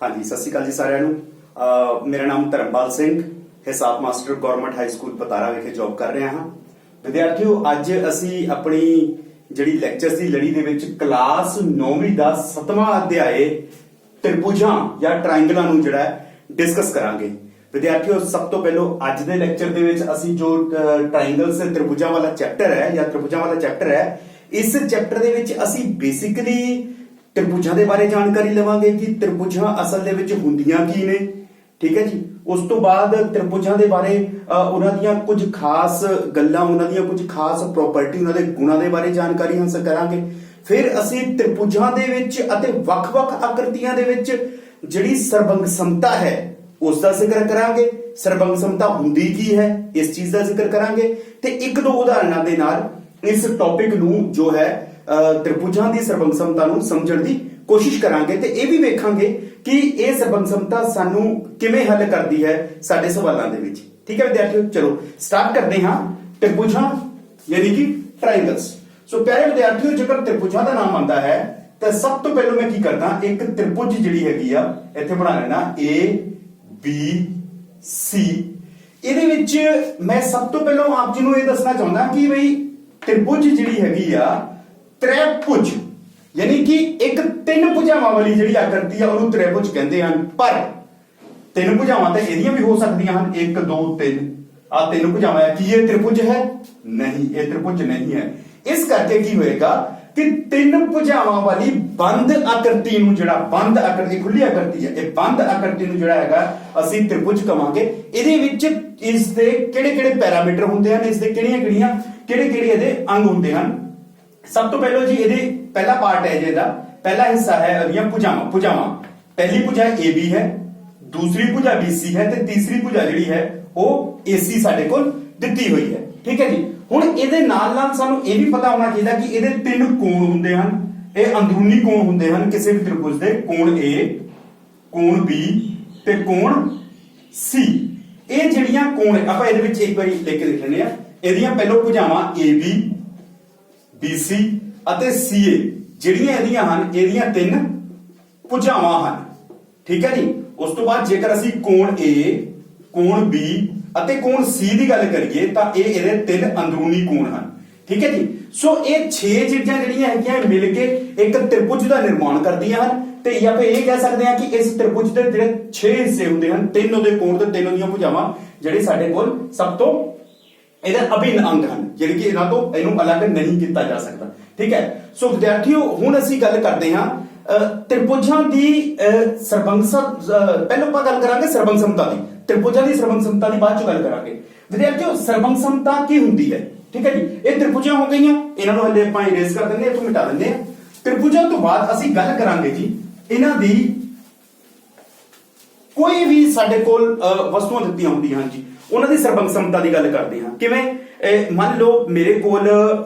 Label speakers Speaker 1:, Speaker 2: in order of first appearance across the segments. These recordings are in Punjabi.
Speaker 1: हाँ जी, सत श्री अकाल जी साਰਿਆਂ ਨੂੰ। मेरा नाम ਧਰਮਪਾਲ ਸਿੰਘ ਹਿਸਾਬ master government high school Patara ਵਿਖੇ ਜੌਬ ਕਰ ਰਿਹਾ ਹਾਂ। ਵਿਦਿਆਰਥੀਓ, ਅੱਜ ਅਸੀਂ ਆਪਣੀ ਜਿਹੜੀ ਲੈਕਚਰਸ ਦੀ ਲੜੀ ਦੇ ਵਿੱਚ ਕਲਾਸ 9ਵੀਂ ਦਾ 7ਵਾਂ ਅਧਿਆਏ ਤ੍ਰਿਭੁਜਾਂ ਜਾਂ ਟ੍ਰਾਇੰਗਲਾਂ ਨੂੰ ਜਿਹੜਾ ਡਿਸਕਸ ਕਰਾਂਗੇ। ਵਿਦਿਆਰਥੀਓ, ਸਭ ਤੋਂ ਪਹਿਲਾਂ ਅੱਜ ਦੇ ਲੈਕਚਰ ਦੇ ਵਿੱਚ ਅਸੀਂ ਜੋ ਟ੍ਰਾਇੰਗਲਸ ਤੇ ਤ੍ਰਿਭੁਜਾਂ ਵਾਲਾ ਚੈਪਟਰ ਹੈ ਜਾਂ ਤ੍ਰਿਭੁਜਾਂ ਵਾਲਾ ਚੈਪਟਰ ਹੈ, ਇਸ ਚੈਪਟਰ ਦੇ ਵਿੱਚ ਅਸੀਂ ਬੇਸਿਕਲੀ त्रिभुजां ਦੇ ਬਾਰੇ ਜਾਣਕਾਰੀ ਲਵਾਂਗੇ ਕਿ त्रिभुजां ਅਸਲ ਦੇ ਵਿੱਚ ਹੁੰਦੀਆਂ ਕੀ ਨੇ। ਠੀਕ ਹੈ ਜੀ। ਉਸ ਤੋਂ ਬਾਅਦ त्रिभुजां ਦੇ ਬਾਰੇ ਉਹਨਾਂ ਦੀਆਂ ਕੁਝ ਖਾਸ ਗੱਲਾਂ, ਉਹਨਾਂ ਦੀਆਂ ਕੁਝ ਖਾਸ ਪ੍ਰੋਪਰਟੀ, ਉਹਨਾਂ ਦੇ ਗੁਣਾਂ ਦੇ ਬਾਰੇ ਜਾਣਕਾਰੀ ਹਾਸਲ ਕਰਾਂਗੇ। ਫਿਰ ਅਸੀਂ त्रिभुजां ਦੇ ਵਿੱਚ ਅਤੇ ਵੱਖ-ਵੱਖ ਆਕ੍ਰਿਤੀਆਂ ਦੇ ਵਿੱਚ ਜਿਹੜੀ ਸਰਬੰਗ ਸਮਤਾ ਹੈ ਉਸ ਦਾ ਜ਼ਿਕਰ ਕਰਾਂਗੇ। ਸਰਬੰਗ ਸਮਤਾ ਹੁੰਦੀ ਕੀ ਹੈ, ਇਸ ਚੀਜ਼ ਦਾ ਜ਼ਿਕਰ ਕਰਾਂਗੇ ਤੇ ਇੱਕ ਦੋ ਉਦਾਹਰਨਾਂ ਦੇ ਨਾਲ ਇਸ ਟੌਪਿਕ ਨੂੰ ਜੋ ਹੈ त्रिभुजां ਦੀ ਸਰਬੰਗ ਸਮਤਾ ਨੂੰ ਸਮਝਣ ਦੀ ਕੋਸ਼ਿਸ਼ ਕਰਾਂਗੇ ਤੇ ਇਹ ਵੀ ਵੇਖਾਂਗੇ ਕਿ ਇਹ ਸਰਬੰਗ ਸਮਤਾ ਸਾਨੂੰ ਕਿਵੇਂ ਹੱਲ ਕਰਦੀ ਹੈ ਸਾਡੇ ਸਵਾਲਾਂ ਦੇ ਵਿੱਚ। ਠੀਕ ਹੈ ਵਿਦਿਆਰਥੀਓ, ਚਲੋ ਸਟਾਰਟ ਕਰਦੇ ਹਾਂ। त्रिभुजां ਯਾਨੀ ਕਿ ਟ੍ਰਾਇੰਗਲਸ। ਸੋ ਪਿਆਰੇ ਵਿਦਿਆਰਥੀਓ, ਜੇਕਰ त्रिभुजां ਦਾ ਨਾਮ ਆਉਂਦਾ ਹੈ ਤਾਂ ਸਭ ਤੋਂ ਪਹਿਲਾਂ ਮੈਂ ਕੀ ਕਰਦਾ, ਇੱਕ त्रिभुज ਜਿਹੜੀ ਹੈਗੀ ਆ ਇੱਥੇ ਬਣਾ ਲੈਣਾ A B C। ਇਹਦੇ ਵਿੱਚ ਮੈਂ ਸਭ ਤੋਂ ਪਹਿਲਾਂ ਆਪ ਜੀ ਨੂੰ ਇਹ ਦੱਸਣਾ ਚਾਹੁੰਦਾ ਕਿ ਬਈ त्रिभुज ਜਿਹੜੀ ਹੈਗੀ ਆ त्रिभुज यानी कि एक तीन भुजावां वाली जिहड़ी आकृति है ਉਹਨੂੰ त्रिभुज ਕਹਿੰਦੇ ਹਨ। ਪਰ ਤਿੰਨ ਭੁਜਾਵਾਂ ਤਾਂ ਇਹਦੀਆਂ ਵੀ ਹੋ ਸਕਦੀਆਂ ਹਨ, 1 2 3 ਆ ਤਿੰਨ ਭੁਜਾਵਾਂ ਹੈ। ਕੀ ਇਹ त्रिभुज है? नहीं, ਇਹ त्रिभुज नहीं है। ਇਸ ਕਰਕੇ ਕੀ ਹੋਏਗਾ ਕਿ ਤਿੰਨ ਭੁਜਾਵਾਂ ਵਾਲੀ ਬੰਦ ਆकृति ਨੂੰ, ਜਿਹੜਾ ਬੰਦ ਆकृति ਖੁੱਲੀ ਆकृति ਹੈ, ਇਹ ਬੰਦ ਆकृति ਨੂੰ ਜਿਹੜਾ ਹੈਗਾ ਅਸੀਂ त्रिभुज ਕਵਾਂਗੇ। ਇਹਦੇ ਵਿੱਚ ਇਸ ਦੇ ਕਿਹੜੇ-ਕਿਹੜੇ ਪੈਰਾਮੀਟਰ ਹੁੰਦੇ ਹਨ, ਇਸ ਦੇ ਕਿਹੜੇ-ਕਿਹੜੇ ਇਹਦੇ ਅੰਗ ਹੁੰਦੇ ਹਨ। सब तो पहले जी ये पहला पार्ट है जेदा पहला हिस्सा है भुजावां। पहली भुजा ए बी है, दूसरी भुजा बी सी है ते तीसरी भुजा जिहड़ी है वो ए सी साडे कोल दित्ती हुई है। ठीक है जी। हुण इहदे नाल-नाल सानू ये भी पता होना चाहिए कि इहदे तीन कोण हुंदे हन। ये अंदरूनी कोण हुंदे हन किसी भी त्रिभुज दे, कोण ए, कोण बी ते कोण सी। ये जिहड़ियां कोण आपां इहदे विच एक बारी लिख के लिख लैंदे आ। इहदियां पहलो भुजावां ए बी BC ਅਤੇ CA ਜਿਹੜੀਆਂ ਇਹਦੀਆਂ ਹਨ, ਇਹਦੀਆਂ ਤਿੰਨ ਭੁਜਾਵਾਂ ਹਨ। ਠੀਕ ਹੈ ਜੀ। ਉਸ ਤੋਂ ਬਾਅਦ ਜੇਕਰ ਅਸੀਂ ਕੋਣ A, ਕੋਣ B ਅਤੇ ਕੋਣ C ਦੀ ਗੱਲ ਕਰੀਏ ਤਾਂ ਇਹ ਇਹਦੇ ਤਿੰਨ ਅੰਦਰੂਨੀ ਕੋਣ ਹਨ। ਠੀਕ ਹੈ ਜੀ। ਸੋ ਇਹ 6 ਚੀਜ਼ਾਂ ਜਿਹੜੀਆਂ ਹੈਗੀਆਂ ਮਿਲ ਕੇ ਇੱਕ त्रिभुज ਦਾ ਨਿਰਮਾਣ ਕਰਦੀਆਂ ਹਨ ਤੇ ਆਪਾਂ ਇਹ ਕਹਿ ਸਕਦੇ ਹਾਂ ਕਿ ਇਸ त्रिभुज ਦੇ ਜਿਹੜੇ 6 ਹਿੱਸੇ ਹੁੰਦੇ ਹਨ, ਤਿੰਨ ਉਹਦੇ ਕੋਣ ਤੇ ਤਿੰਨ ਉਹਦੀਆਂ ਭੁਜਾਵਾਂ ਜਿਹੜੇ ਸਾਡੇ ਕੋਲ ਸਭ ਤੋਂ ਇਹਦੇ ਅਭਿੰਨ ਅੰਗ ਹਨ, ਜਿਹੜੇ ਕਿ ਇਹਨਾਂ ਤੋਂ ਇਹਨੂੰ ਅਲੱਗ ਨਹੀਂ ਕੀਤਾ ਜਾ ਸਕਦਾ। ਠੀਕ ਹੈ। ਸੋ ਵਿਦਿਆਰਥੀਓ, ਹੁਣ ਅਸੀਂ ਗੱਲ ਕਰਦੇ ਹਾਂ त्रिभुजां ਦੀ ਸਰਬੰਗ ਪਹਿਲਾਂ ਆਪਾਂ ਗੱਲ ਕਰਾਂਗੇ ਸਰਬੰਗ ਸਮਤਾ ਦੀ। त्रिभुजां ਦੀ ਸਰਬੰਗ ਸਮਤਾ ਦੀ ਬਾਅਦ ਚ ਗੱਲ ਕਰਾਂਗੇ। ਵਿਦਿਆਰਥੀਓ, ਸਰਬੰਗ ਸਮਤਾ ਕੀ ਹੁੰਦੀ ਹੈ? ਠੀਕ ਹੈ ਜੀ। ਇਹ त्रिभुजां ਹੋ ਗਈਆਂ, ਇਹਨਾਂ ਨੂੰ ਹਲੇ ਆਪਾਂ ਇਰੇਜ਼ ਕਰ ਦਿੰਦੇ ਹਾਂ, ਇੱਥੋਂ ਮਿਟਾ ਦਿੰਦੇ ਹਾਂ। त्रिभुजां ਤੋਂ ਬਾਅਦ ਅਸੀਂ ਗੱਲ ਕਰਾਂਗੇ ਜੀ ਇਹਨਾਂ ਦੀ ਕੋਈ ਵੀ ਸਾਡੇ ਕੋਲ ਵਸਤੂਆਂ ਦਿੱਤੀਆਂ ਹੁੰਦੀਆਂ ਹਨ ਜੀ, ਉਹਨਾਂ ਦੀ ਸਰਬੰਗ ਸਮਤਾ ਦੀ ਗੱਲ ਕਰਦੇ ਹਾਂ। ਕਿਵੇਂ? ਮੰਨ ਲਓ ਮੇਰੇ ਕੋਲ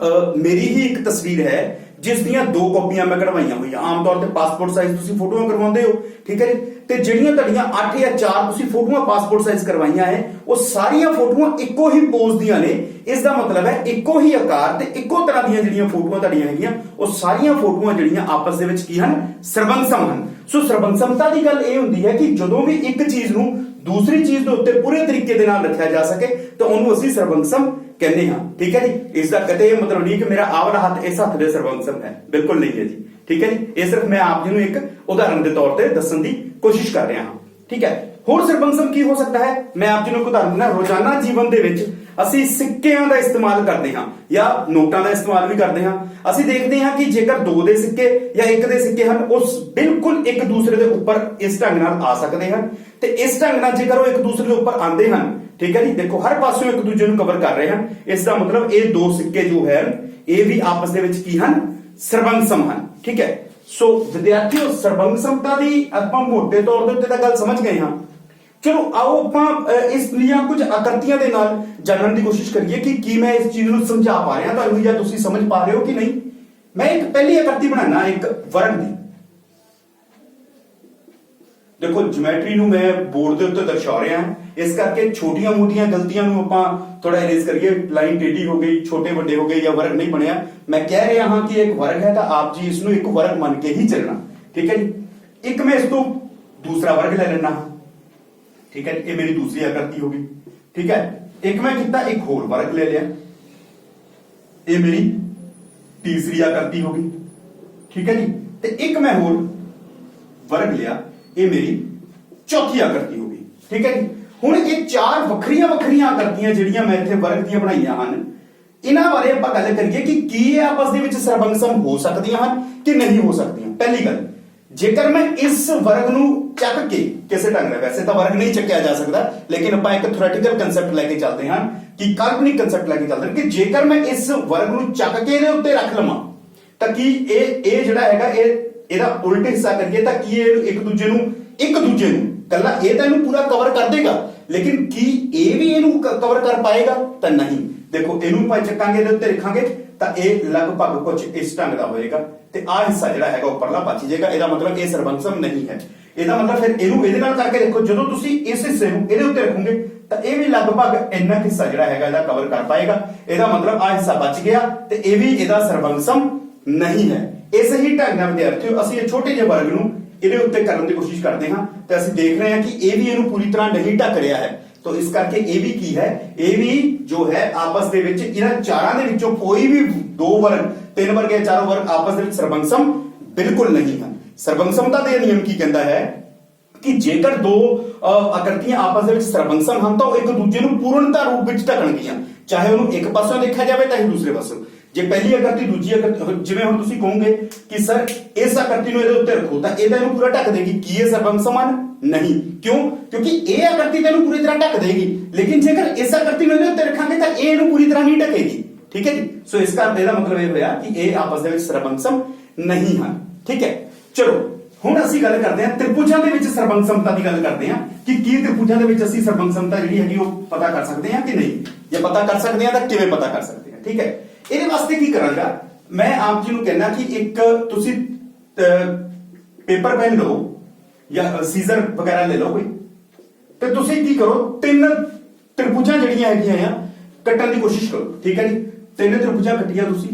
Speaker 1: ਮੇਰੀ ਹੀ ਇੱਕ ਤਸਵੀਰ ਹੈ ਜਿਸ ਦੀਆਂ 2 ਕਾਪੀਆਂ ਮੈਂ ਕਢਵਾਈਆਂ ਹੋਈਆਂ। ਆਮ ਤੌਰ ਤੇ ਪਾਸਪੋਰਟ ਸਾਈਜ਼ ਤੁਸੀਂ ਫੋਟੋਆਂ ਕਰਵਾਉਂਦੇ ਹੋ। ਠੀਕ ਹੈ ਜੀ। ਤੇ ਜਿਹੜੀਆਂ ਤੁਹਾਡੀਆਂ 8 ਜਾਂ 4 ਤੁਸੀਂ ਫੋਟੋਆਂ ਪਾਸਪੋਰਟ ਸਾਈਜ਼ ਕਰਵਾਈਆਂ ਹੈ, ਉਹ ਸਾਰੀਆਂ ਫੋਟੋਆਂ ਇੱਕੋ ਹੀ ਪੋਜ਼ ਦੀਆਂ ਨੇ। ਇਸ ਦਾ ਮਤਲਬ ਹੈ ਇੱਕੋ ਹੀ ਆਕਾਰ ਤੇ ਇੱਕੋ ਤਰ੍ਹਾਂ ਦੀਆਂ ਜਿਹੜੀਆਂ ਫੋਟੋਆਂ ਤੁਹਾਡੀਆਂ ਹੈਗੀਆਂ, ਉਹ ਸਾਰੀਆਂ ਫੋਟੋਆਂ ਜਿਹੜੀਆਂ ਆਪਸ ਦੇ ਵਿੱਚ ਕੀ ਹਨ? ਸਰਬੰਗ ਸਮ ਹਨ। ਸੋ ਸਰਬੰਗ ਸਮਤਾ ਦੀ ਗੱਲ ਇਹ ਹੁੰਦੀ ਹੈ ਕਿ ਜਦੋਂ ਵੀ ਇੱਕ ਚੀਜ਼ ਨੂੰ ਦੂਸਰੀ ਚੀਜ਼ ਦੇ ਉੱਤੇ ਪੂਰੇ ਤਰੀਕੇ ਦੇ ਨਾਲ ਰੱਖਿਆ ਜਾ ਸਕੇ ਤਾਂ ਉਹਨੂੰ ਅਸੀਂ ਸਰਬੰਗ ਸਮ ਕਹਿੰਦੇ ਹਾਂ। ਠੀਕ ਹੈ ਜੀ। ਇਸ ਦਾ ਕਦੇ ਇਹ ਮਤਲਬ ਨਹੀਂ ਕਿ ਮੇਰਾ ਆਹ ਵਾਲਾ ਹੱਥ ਇਸ ਹੱਥ ਦੇ ਸਰਬੰਗ ਸਮ ਹੈ, ਬਿਲਕੁਲ ਨਹੀਂ ਹੈ ਜੀ। ਠੀਕ ਹੈ ਜੀ। ਇਹ ਸਿਰਫ ਮੈਂ ਆਪ ਜੀ ਨੂੰ ਇੱਕ ਉਦਾਹਰਨ ਦੇ ਤੌਰ ਤੇ ਦੱਸਣ ਦੀ ਕੋਸ਼ਿਸ਼ ਕਰ ਰਿਹਾ ਹਾਂ। ਠੀਕ ਹੈ। ਹੋਰ ਸਰਬੰਗ ਸਮ ਕੀ ਹੋ ਸਕਦਾ ਹੈ? ਮੈਂ ਆਪ ਜੀ ਨੂੰ ਇੱਕ ਉਦਾਹਰਨ ਦਿੰਦਾ। ਰੋਜ਼ਾਨਾ ਜੀਵਨ ਦੇ ਵਿੱਚ ਅਸੀਂ ਸਿੱਕਿਆਂ ਦਾ ਇਸਤੇਮਾਲ ਕਰਦੇ ਹਾਂ ਜਾਂ ਨੋਟਾਂ ਦਾ ਇਸਤੇਮਾਲ ਵੀ ਕਰਦੇ ਹਾਂ। ਅਸੀਂ ਦੇਖਦੇ ਹਾਂ ਕਿ ਜੇਕਰ 2 ਦੇ ਸਿੱਕੇ ਜਾਂ 1 ਦੇ ਸਿੱਕੇ ਹਨ, ਉਹ ਬਿਲਕੁਲ ਇੱਕ ਦੂਸਰੇ ਦੇ ਉੱਪਰ ਇਸ ਢੰਗ ਨਾਲ ਆ ਸਕਦੇ ਹਨ ਤੇ ਇਸ ਢੰਗ ਨਾਲ ਜੇਕਰ ਉਹ ਇੱਕ ਦੂਸਰੇ ਦੇ ਉੱਪਰ ਆਉਂਦੇ ਹਨ, ਠੀਕ ਹੈ ਜੀ, ਦੇਖੋ ਹਰ ਪਾਸਿਓਂ ਇੱਕ ਦੂਜੇ ਨੂੰ ਕਵਰ ਕਰ ਰਹੇ ਹਨ। ਇਸ ਦਾ ਮਤਲਬ ਇਹ 2 ਸਿੱਕੇ ਜੋ ਹੈ ਇਹ ਵੀ ਆਪਸ ਦੇ ਵਿੱਚ ਕੀ ਹਨ? ਸਰਬੰਗ ਸਮ ਹਨ। ਠੀਕ ਹੈ। ਸੋ ਵਿਦਿਆਰਥੀਓ, ਸਰਬੰਗ ਸਮਤਾ ਦੀ ਆਪਾਂ ਮੋਟੇ ਤੌਰ ਦੇ ਉੱਤੇ ਤਾਂ ਗੱਲ ਸਮਝ ਗਏ ਹਾਂ। ਚਲੋ ਆਓ ਆਪਾਂ ਇਸ ਦੀਆਂ ਕੁਝ ਆਕ੍ਰਿਤੀਆਂ ਦੇ ਨਾਲ ਜਾਣਨ ਦੀ ਕੋਸ਼ਿਸ਼ ਕਰੀਏ ਕਿ ਕੀ ਮੈਂ ਇਸ ਚੀਜ਼ ਨੂੰ ਸਮਝਾ ਪਾ ਰਿਹਾ ਤੁਹਾਨੂੰ ਜਾਂ ਤੁਸੀਂ ਸਮਝ ਪਾ ਰਹੇ ਹੋ ਕਿ ਨਹੀਂ। ਮੈਂ ਇੱਕ ਪਹਿਲੀ ਆਕ੍ਰਿਤੀ ਬਣਾਉਣਾ ਇੱਕ ਵਰਗ ਦੀ। देखो ज्योमेट्री ਨੂੰ मैं बोर्ड ਦੇ ਉੱਤੇ ਦਰਸਾ ਰਿਹਾ ਹਾਂ, ਇਸ ਕਰਕੇ ਛੋਟੀਆਂ ਮੋਟੀਆਂ ਗਲਤੀਆਂ ਨੂੰ ਆਪਾਂ ਥੋੜਾ ਇਰੇਜ਼ ਕਰੀਏ। ਲਾਈਨ ਟੇਢੀ ਹੋ ਗਈ, ਛੋਟੇ ਵੱਡੇ ਹੋ ਗਏ ਜਾਂ ਵਰਗ ਨਹੀਂ ਬਣਿਆ, ਮੈਂ ਕਹਿ ਰਿਹਾ ਹਾਂ ਕਿ ਇੱਕ ਵਰਗ ਹੈ ਤਾਂ ਆਪ ਜੀ ਇਸ ਨੂੰ ਇੱਕ ਵਰਗ ਮੰਨ ਕੇ ਹੀ ਚੱਲਣਾ। ਠੀਕ ਹੈ ਜੀ। ਇੱਕ ਮੈਂ ਇਸ ਤੋਂ दूसरा वर्ग ले लेना, ठीक है, ये मेरी दूसरी आकृति होगी, ठीक है। एक मैं कितना एक होर वर्ग ले लिया, ये मेरी तीसरी आकृति होगी, ठीक है जी। ते एक मैं होर वर्ग लिया, ये मेरी चौथी आकृति होगी, ठीक है जी। हुण ये चार वखरियां वखरियां आकृतियां ਜਿਹੜੀਆਂ मैं इत्थे वर्ग ਦੀਆਂ ਬਣਾਈਆਂ ਹਨ, ਇਹਨਾਂ ਬਾਰੇ ਆਪਾਂ ਗੱਲ ਕਰੀਏ ਕਿ ਕੀ ਇਹ ਆਪਸ ਦੇ ਵਿੱਚ ਸਰਬੰਗਸਮ ਹੋ ਸਕਦੀਆਂ ਹਨ ਕਿ ਨਹੀਂ ਹੋ ਸਕਦੀਆਂ। ਪਹਿਲੀ ਗੱਲ, ਜੇਕਰ ਮੈਂ ਇਸ ਵਰਗ ਨੂੰ ਚੱਕ ਕੇ ਕਿਸੇ ਢੰਗ ਨਾਲ, ਵੈਸੇ ਤਾਂ ਵਰਗ ਨਹੀਂ ਚੱਕਿਆ ਜਾ ਸਕਦਾ, ਲੇਕਿਨ ਆਪਾਂ ਇੱਕ ਥਿਓਰੈਟੀਕਲ ਕਨਸੈਪਟ ਲੈ ਕੇ ਚੱਲਦੇ ਹਾਂ ਕਿ ਕਾਲਪਨਿਕ ਕਨਸੈਪਟ ਲੈ ਕੇ ਚੱਲਦੇ ਹਾਂ ਕਿ ਜੇਕਰ ਮੈਂ ਇਸ ਵਰਗ ਨੂੰ ਚੱਕ ਕੇ ਇਹਦੇ ਉੱਤੇ ਰੱਖ ਲਵਾਂ ਤਾਂ ਕੀ ਇਹ ਜਿਹੜਾ ਹੈਗਾ ਇਹਦਾ ਉਲਟ ਹਿੱਸਾ ਕਰੀਏ ਤਾਂ ਕੀ ਇਹ ਇੱਕ ਦੂਜੇ ਨੂੰ ਕੱਲਾ ਇਹ ਤਾਂ ਇਹਨੂੰ ਪੂਰਾ ਕਵਰ ਕਰ ਦੇਗਾ, ਲੇਕਿਨ ਕੀ ਇਹ ਵੀ ਇਹਨੂੰ ਕਵਰ ਕਰ ਪਾਏਗਾ ਤਾਂ ਨਹੀਂ। ਦੇਖੋ ਇਹਨੂੰ ਆਪਾਂ ਚੱਕਾਂਗੇ, ਇਹਦੇ ਉੱਤੇ ਰੱਖਾਂਗੇ ਤਾਂ ਇਹ ਲਗਭਗ ਕੁਝ ਇਸ ਢੰਗ ਦਾ ਹੋਏਗਾ ਤੇ ਆਹ ਹਿੱਸਾ ਜਿਹੜਾ ਹੈਗਾ ਉੱਪਰਲਾ ਬਚ ਜਾਏਗਾ। ਇਹਦਾ ਮਤਲਬ ਇਹ ਸਰਬੰਗਸਮ ਨਹੀਂ ਹੈ। ਇਹਦਾ ਮਤਲਬ ਫਿਰ ਇਹਨੂੰ ਇਹਦੇ ਨਾਲ ਕਰਕੇ ਦੇਖੋ, ਜਦੋਂ ਤੁਸੀਂ ਇਸ ਹਿੱਸੇ ਨੂੰ ਇਹਦੇ ਉੱਤੇ ਰੱਖੋਗੇ ਤਾਂ ਇਹ ਵੀ ਲਗਭਗ ਇੰਨਾ ਹਿੱਸਾ ਜਿਹੜਾ ਹੈਗਾ ਇਹਦਾ ਕਵਰ ਕਰ ਪਾਏਗਾ। ਇਹਦਾ ਮਤਲਬ ਆਹ ਹਿੱਸਾ ਬਚ ਗਿਆ ਤੇ ਇਹ ਵੀ ਇਹਦਾ ਸਰਬੰਗਸਮ ਨਹੀਂ ਹੈ। ਇਸੇ ਹੀ ਢੰਗ ਨਾਲ ਵਿਦਿਆਰਥੀਓ ਅਸੀਂ ਇਹ ਛੋਟੇ ਜਿਹੇ ਵਰਗ ਨੂੰ ਇਹਦੇ ਉੱਤੇ ਕਰਨ ਦੀ ਕੋਸ਼ਿਸ਼ ਕਰਦੇ ਹਾਂ ਤੇ ਅਸੀਂ ਦੇਖ ਰਹੇ ਹਾਂ ਕਿ ਇਹ ਵੀ ਇਹਨੂੰ ਪੂਰੀ ਤਰ੍ਹਾਂ ਨਹੀਂ ਢੱਕ ਰਿਹਾ ਹੈ। तो इस करके ये भी की है, ये भी जो है आपस दे विच इन्हां चारां दे विचों कोई भी दो वर्ग, तीन वर्ग या चारों वर्ग आपस दे विच सर्वंगसम बिल्कुल नहीं है। सर्वंगसमता दे नियम की कहता है कि जेकर दो आकृतियां आपस दे विच सर्वंगसम हन तो एक दूजे नूं पूर्णता रूप विच ढकणगीਆਂ, चाहे ਉਹਨੂੰ ਇੱਕ ਪਾਸੋਂ ਦੇਖਿਆ ਜਾਵੇ ਚਾਹੇ ਦੂਸਰੇ ਪਾਸੋਂ। ਜੇ ਪਹਿਲੀ ਆकृति ਦੂਜੀ ਆकृति, ਜਿਵੇਂ ਹੁਣ ਤੁਸੀਂ ਕਹੋਗੇ ਕਿ ਸਰ ਇਸ ਆकृति ਨੂੰ ਇਹਦੇ ਉੱਤੇ ਰੱਖੋ ਤਾਂ ਇਹਦਾ ਇਹਨੂੰ ਪੂਰਾ ਢੱਕ ਦੇਗੀ, ਕੀ ਇਹ ਸਰਬੰਗਸਮ ਹਨ? ਨਹੀਂ। ਕਿਉਂ? ਕਿਉਂਕਿ ਇਹ ਆकृति ਤਾਂ ਇਹਨੂੰ ਪੂਰੀ ਤਰ੍ਹਾਂ ਢੱਕ ਦੇਗੀ, ਲੇਕਿਨ ਜੇਕਰ ਇਸ ਆकृति ਨੂੰ ਇਹਦੇ ਉੱਤੇ ਰੱਖਾਂਗੇ ਤਾਂ ਇਹ ਇਹਨੂੰ ਪੂਰੀ ਤਰ੍ਹਾਂ ਨਹੀਂ ਢਕੇਗੀ, ਠੀਕ ਹੈ ਜੀ। ਸੋ ਇਸ ਦਾ ਮਤਲਬ ਇਹ ਹੋਇਆ ਕਿ ਇਹ ਆਪਸ ਦੇ ਵਿੱਚ ਸਰਬੰਗਸਮ ਨਹੀਂ ਹਨ, ਠੀਕ ਹੈ। ਚਲੋ ਹੁਣ ਅਸੀਂ ਗੱਲ ਕਰਦੇ ਹਾਂ ਤ੍ਰਿਭੁਜਾਂ ਦੇ ਵਿੱਚ ਸਰਬੰਗਸਮਤਾ ਦੀ ਗੱਲ ਕਰਦੇ ਹਾਂ ਕਿ ਕੀ ਤ੍ਰਿਭੁਜਾਂ ਦੇ ਵਿੱਚ ਅਸੀਂ ਸਰਬੰਗਸਮਤਾ ਜਿਹੜੀ ਹੈਗੀ ਉਹ ਪਤਾ ਕਰ ਸਕਦੇ ਹਾਂ ਕਿ ਨਹੀਂ। ਜੇ ਪਤਾ ਕਰ ਸਕਦੇ ਹਾਂ ਤਾਂ ਕਿਵੇਂ ਪਤਾ ਕਰ ਸਕਦੇ ਹਾਂ, ਠੀਕ ਹੈ। ਇਹਦੇ ਵਾਸਤੇ ਕੀ ਕਰਾਂਗਾ ਮੈਂ ਆਪ ਜੀ ਨੂੰ ਕਹਿਣਾ ਕਿ ਇੱਕ ਤੁਸੀਂ ਪੇਪਰ ਪੈਨ ਲਓ ਜਾਂ ਸੀਜ਼ਰ ਵਗੈਰਾ ਲੈ ਲਓ ਕੋਈ, ਤੇ ਤੁਸੀਂ ਕੀ ਕਰੋ, ਤਿੰਨ ਤ੍ਰਿਭੁਜਾਂ ਜਿਹੜੀਆਂ ਹੈਗੀਆਂ ਆ ਕੱਟਣ ਦੀ ਕੋਸ਼ਿਸ਼ ਕਰੋ, ਠੀਕ ਹੈ ਜੀ। ਤਿੰਨ ਤ੍ਰਿਭੁਜਾਂ ਕੱਟੀਆਂ ਤੁਸੀਂ,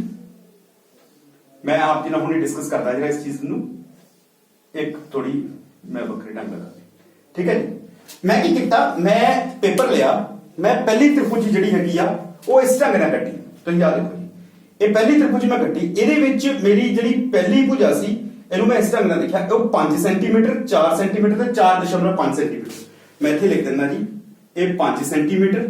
Speaker 1: ਮੈਂ ਆਪ ਜੀ ਨਾਲ ਹੁਣੇ ਡਿਸਕਸ ਕਰਦਾ ਜਿਹੜਾ ਇਸ ਚੀਜ਼ ਨੂੰ ਇੱਕ ਥੋੜੀ ਮੈਂ ਵੱਖਰੇ ਢੰਗ ਨਾਲ, ਠੀਕ ਹੈ ਜੀ। ਮੈਂ ਕੀ ਕੀਤਾ, ਮੈਂ ਪੇਪਰ ਲਿਆ, ਮੈਂ ਪਹਿਲੀ ਤ੍ਰਿਭੁਜ ਜਿਹੜੀ ਹੈਗੀ ਆ ਉਹ ਇਸ ਢੰਗ ਨਾਲ ਕੱਟੀ। ਤੁਸੀਂ ਯਾਦ ਰੱਖੋ ਜੀ, ਇਹ ਪਹਿਲੀ ਤ੍ਰਿਭੁਜ ਮੈਂ ਕੱਟੀ, ਇਹਦੇ ਵਿੱਚ ਮੇਰੀ ਜਿਹੜੀ ਪਹਿਲੀ ਭੁਜਾ ਸੀ ਇਹਨੂੰ ਮੈਂ ਇਸ ਢੰਗ ਨਾਲ ਲਿਖਿਆ, ਉਹ 5 ਸੈਂਟੀਮੀਟਰ 4 ਸੈਂਟੀਮੀਟਰ ਤੇ 4.5 ਸੈਂਟੀਮੀਟਰ। ਮੈਂ ਇੱਥੇ ਲਿਖ ਦਿੰਦਾ ਜੀ, ਇਹ 5 ਸੈਂਟੀਮੀਟਰ,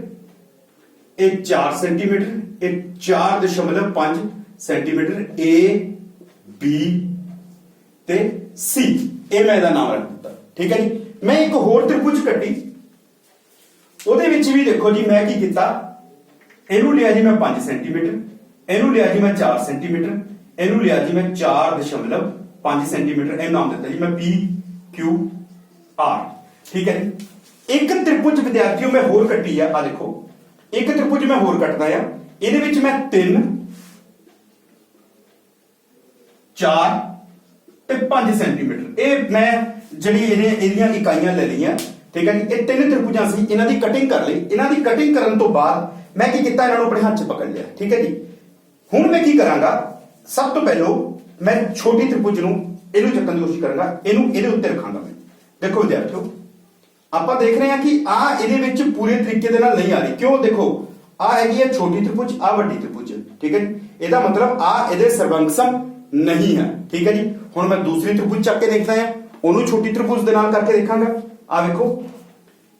Speaker 1: ਇਹ 4 ਸੈਂਟੀਮੀਟਰ, ਇਹ 4.5 ਸੈਂਟੀਮੀਟਰ, A B ਤੇ C, ਇਹ ਮੈਂ ਇਹਦਾ ਨਾਮ ਰੱਖ ਦਿੱਤਾ, ਠੀਕ ਹੈ ਜੀ। ਮੈਂ ਇੱਕ ਹੋਰ ਤ੍ਰਿਭੁਜ ਕੱਟੀ, ਉਹਦੇ ਵਿੱਚ ਵੀ ਦੇਖੋ ਜੀ ਮੈਂ ਕੀ ਕੀਤਾ, ਇਹਨੂੰ ਲਿਆ ਜੀ ਮੈਂ 5 ਸੈਂਟੀਮੀਟਰ, ਇਹਨੂੰ ਲਿਆ ਜੀ ਮੈਂ 4 ਸੈਂਟੀਮੀਟਰ, ਇਹਨੂੰ ਲਿਆ ਜੀ ਮੈਂ 4.5 ਸੈਂਟੀਮੀਟਰ, ਇਹ ਨਾਮ ਦਿੱਤਾ ਜੀ ਮੈਂ PQR, ਠੀਕ ਹੈ ਜੀ। ਇੱਕ ਤ੍ਰਿਭੁਜ ਵਿਦਿਆਰਥੀਓ ਮੈਂ ਹੋਰ ਕੱਟੀ ਆ ਦੇਖੋ, ਇੱਕ ਤ੍ਰਿਭੁਜ ਮੈਂ ਹੋਰ ਕੱਟਦਾ ਆ, ਇਹਦੇ ਵਿੱਚ ਮੈਂ 3 4 ਤੇ 5 ਸੈਂਟੀਮੀਟਰ, ਇਹ ਮੈਂ ਜਿਹੜੀ ਇਹਦੀਆਂ ਇਕਾਈਆਂ ਲੈ ਲਈਆਂ, ਠੀਕ ਹੈ ਜੀ। ਇਹ ਤਿੰਨ ਤ੍ਰਿਭੁਜਾਂ ਸੀ, ਇਹਨਾਂ ਦੀ ਕਟਿੰਗ ਕਰ ਲਈ। ਇਹਨਾਂ ਦੀ ਕਟਿੰਗ ਕਰਨ ਤੋਂ ਬਾਅਦ ਮੈਂ ਕੀ ਕੀਤਾ, ਇਹਨਾਂ ਨੂੰ ਆਪਣੇ ਹੱਥ 'ਚ ਪਕੜ ਲਿਆ, ਠੀਕ ਹੈ ਜੀ। ਹੁਣ ਮੈਂ ਕੀ ਕਰਾਂਗਾ, ਸਭ ਤੋਂ ਪਹਿਲਾਂ ਮੈਂ ਛੋਟੀ ਤ੍ਰਿਭੁਜ ਨੂੰ ਇਹਨੂੰ ਚੱਕਣ ਦੀ ਕੋਸ਼ਿਸ਼ ਕਰਾਂਗਾ, ਇਹਨੂੰ ਇਹਦੇ ਉੱਤੇ ਰੱਖਾਂਗਾ ਮੈਂ। ਦੇਖੋ ਵਿਦਿਆਰਥੀਓ, ਆਪਾਂ ਦੇਖ ਰਹੇ ਹਾਂ ਕਿ ਆਹ ਇਹਦੇ ਵਿੱਚ ਪੂਰੇ ਤਰੀਕੇ ਦੇ ਨਾਲ ਨਹੀਂ ਆ ਰਹੀ। ਕਿਉਂ? ਦੇਖੋ ਆਹ ਹੈਗੀ ਹੈ ਛੋਟੀ ਤ੍ਰਿਭੁਜ, ਆਹ ਵੱਡੀ ਤ੍ਰਿਭੁਜ, ਠੀਕ ਹੈ ਜੀ। ਇਹਦਾ ਮਤਲਬ ਆਹ ਇਹਦੇ ਸਰਬੰਗਸਮ ਨਹੀਂ ਹੈ, ਠੀਕ ਹੈ ਜੀ। ਹੁਣ ਮੈਂ ਦੂਸਰੀ ਤ੍ਰਿਭੁਜ ਚੱਕ ਕੇ ਦੇਖਦਾ ਹਾਂ, ਉਹਨੂੰ ਛੋਟੀ ਤ੍ਰਿਭੁਜ ਦੇ ਨਾਲ ਕਰਕੇ ਦੇਖਾਂਗਾ। ਆਹ ਵੇਖੋ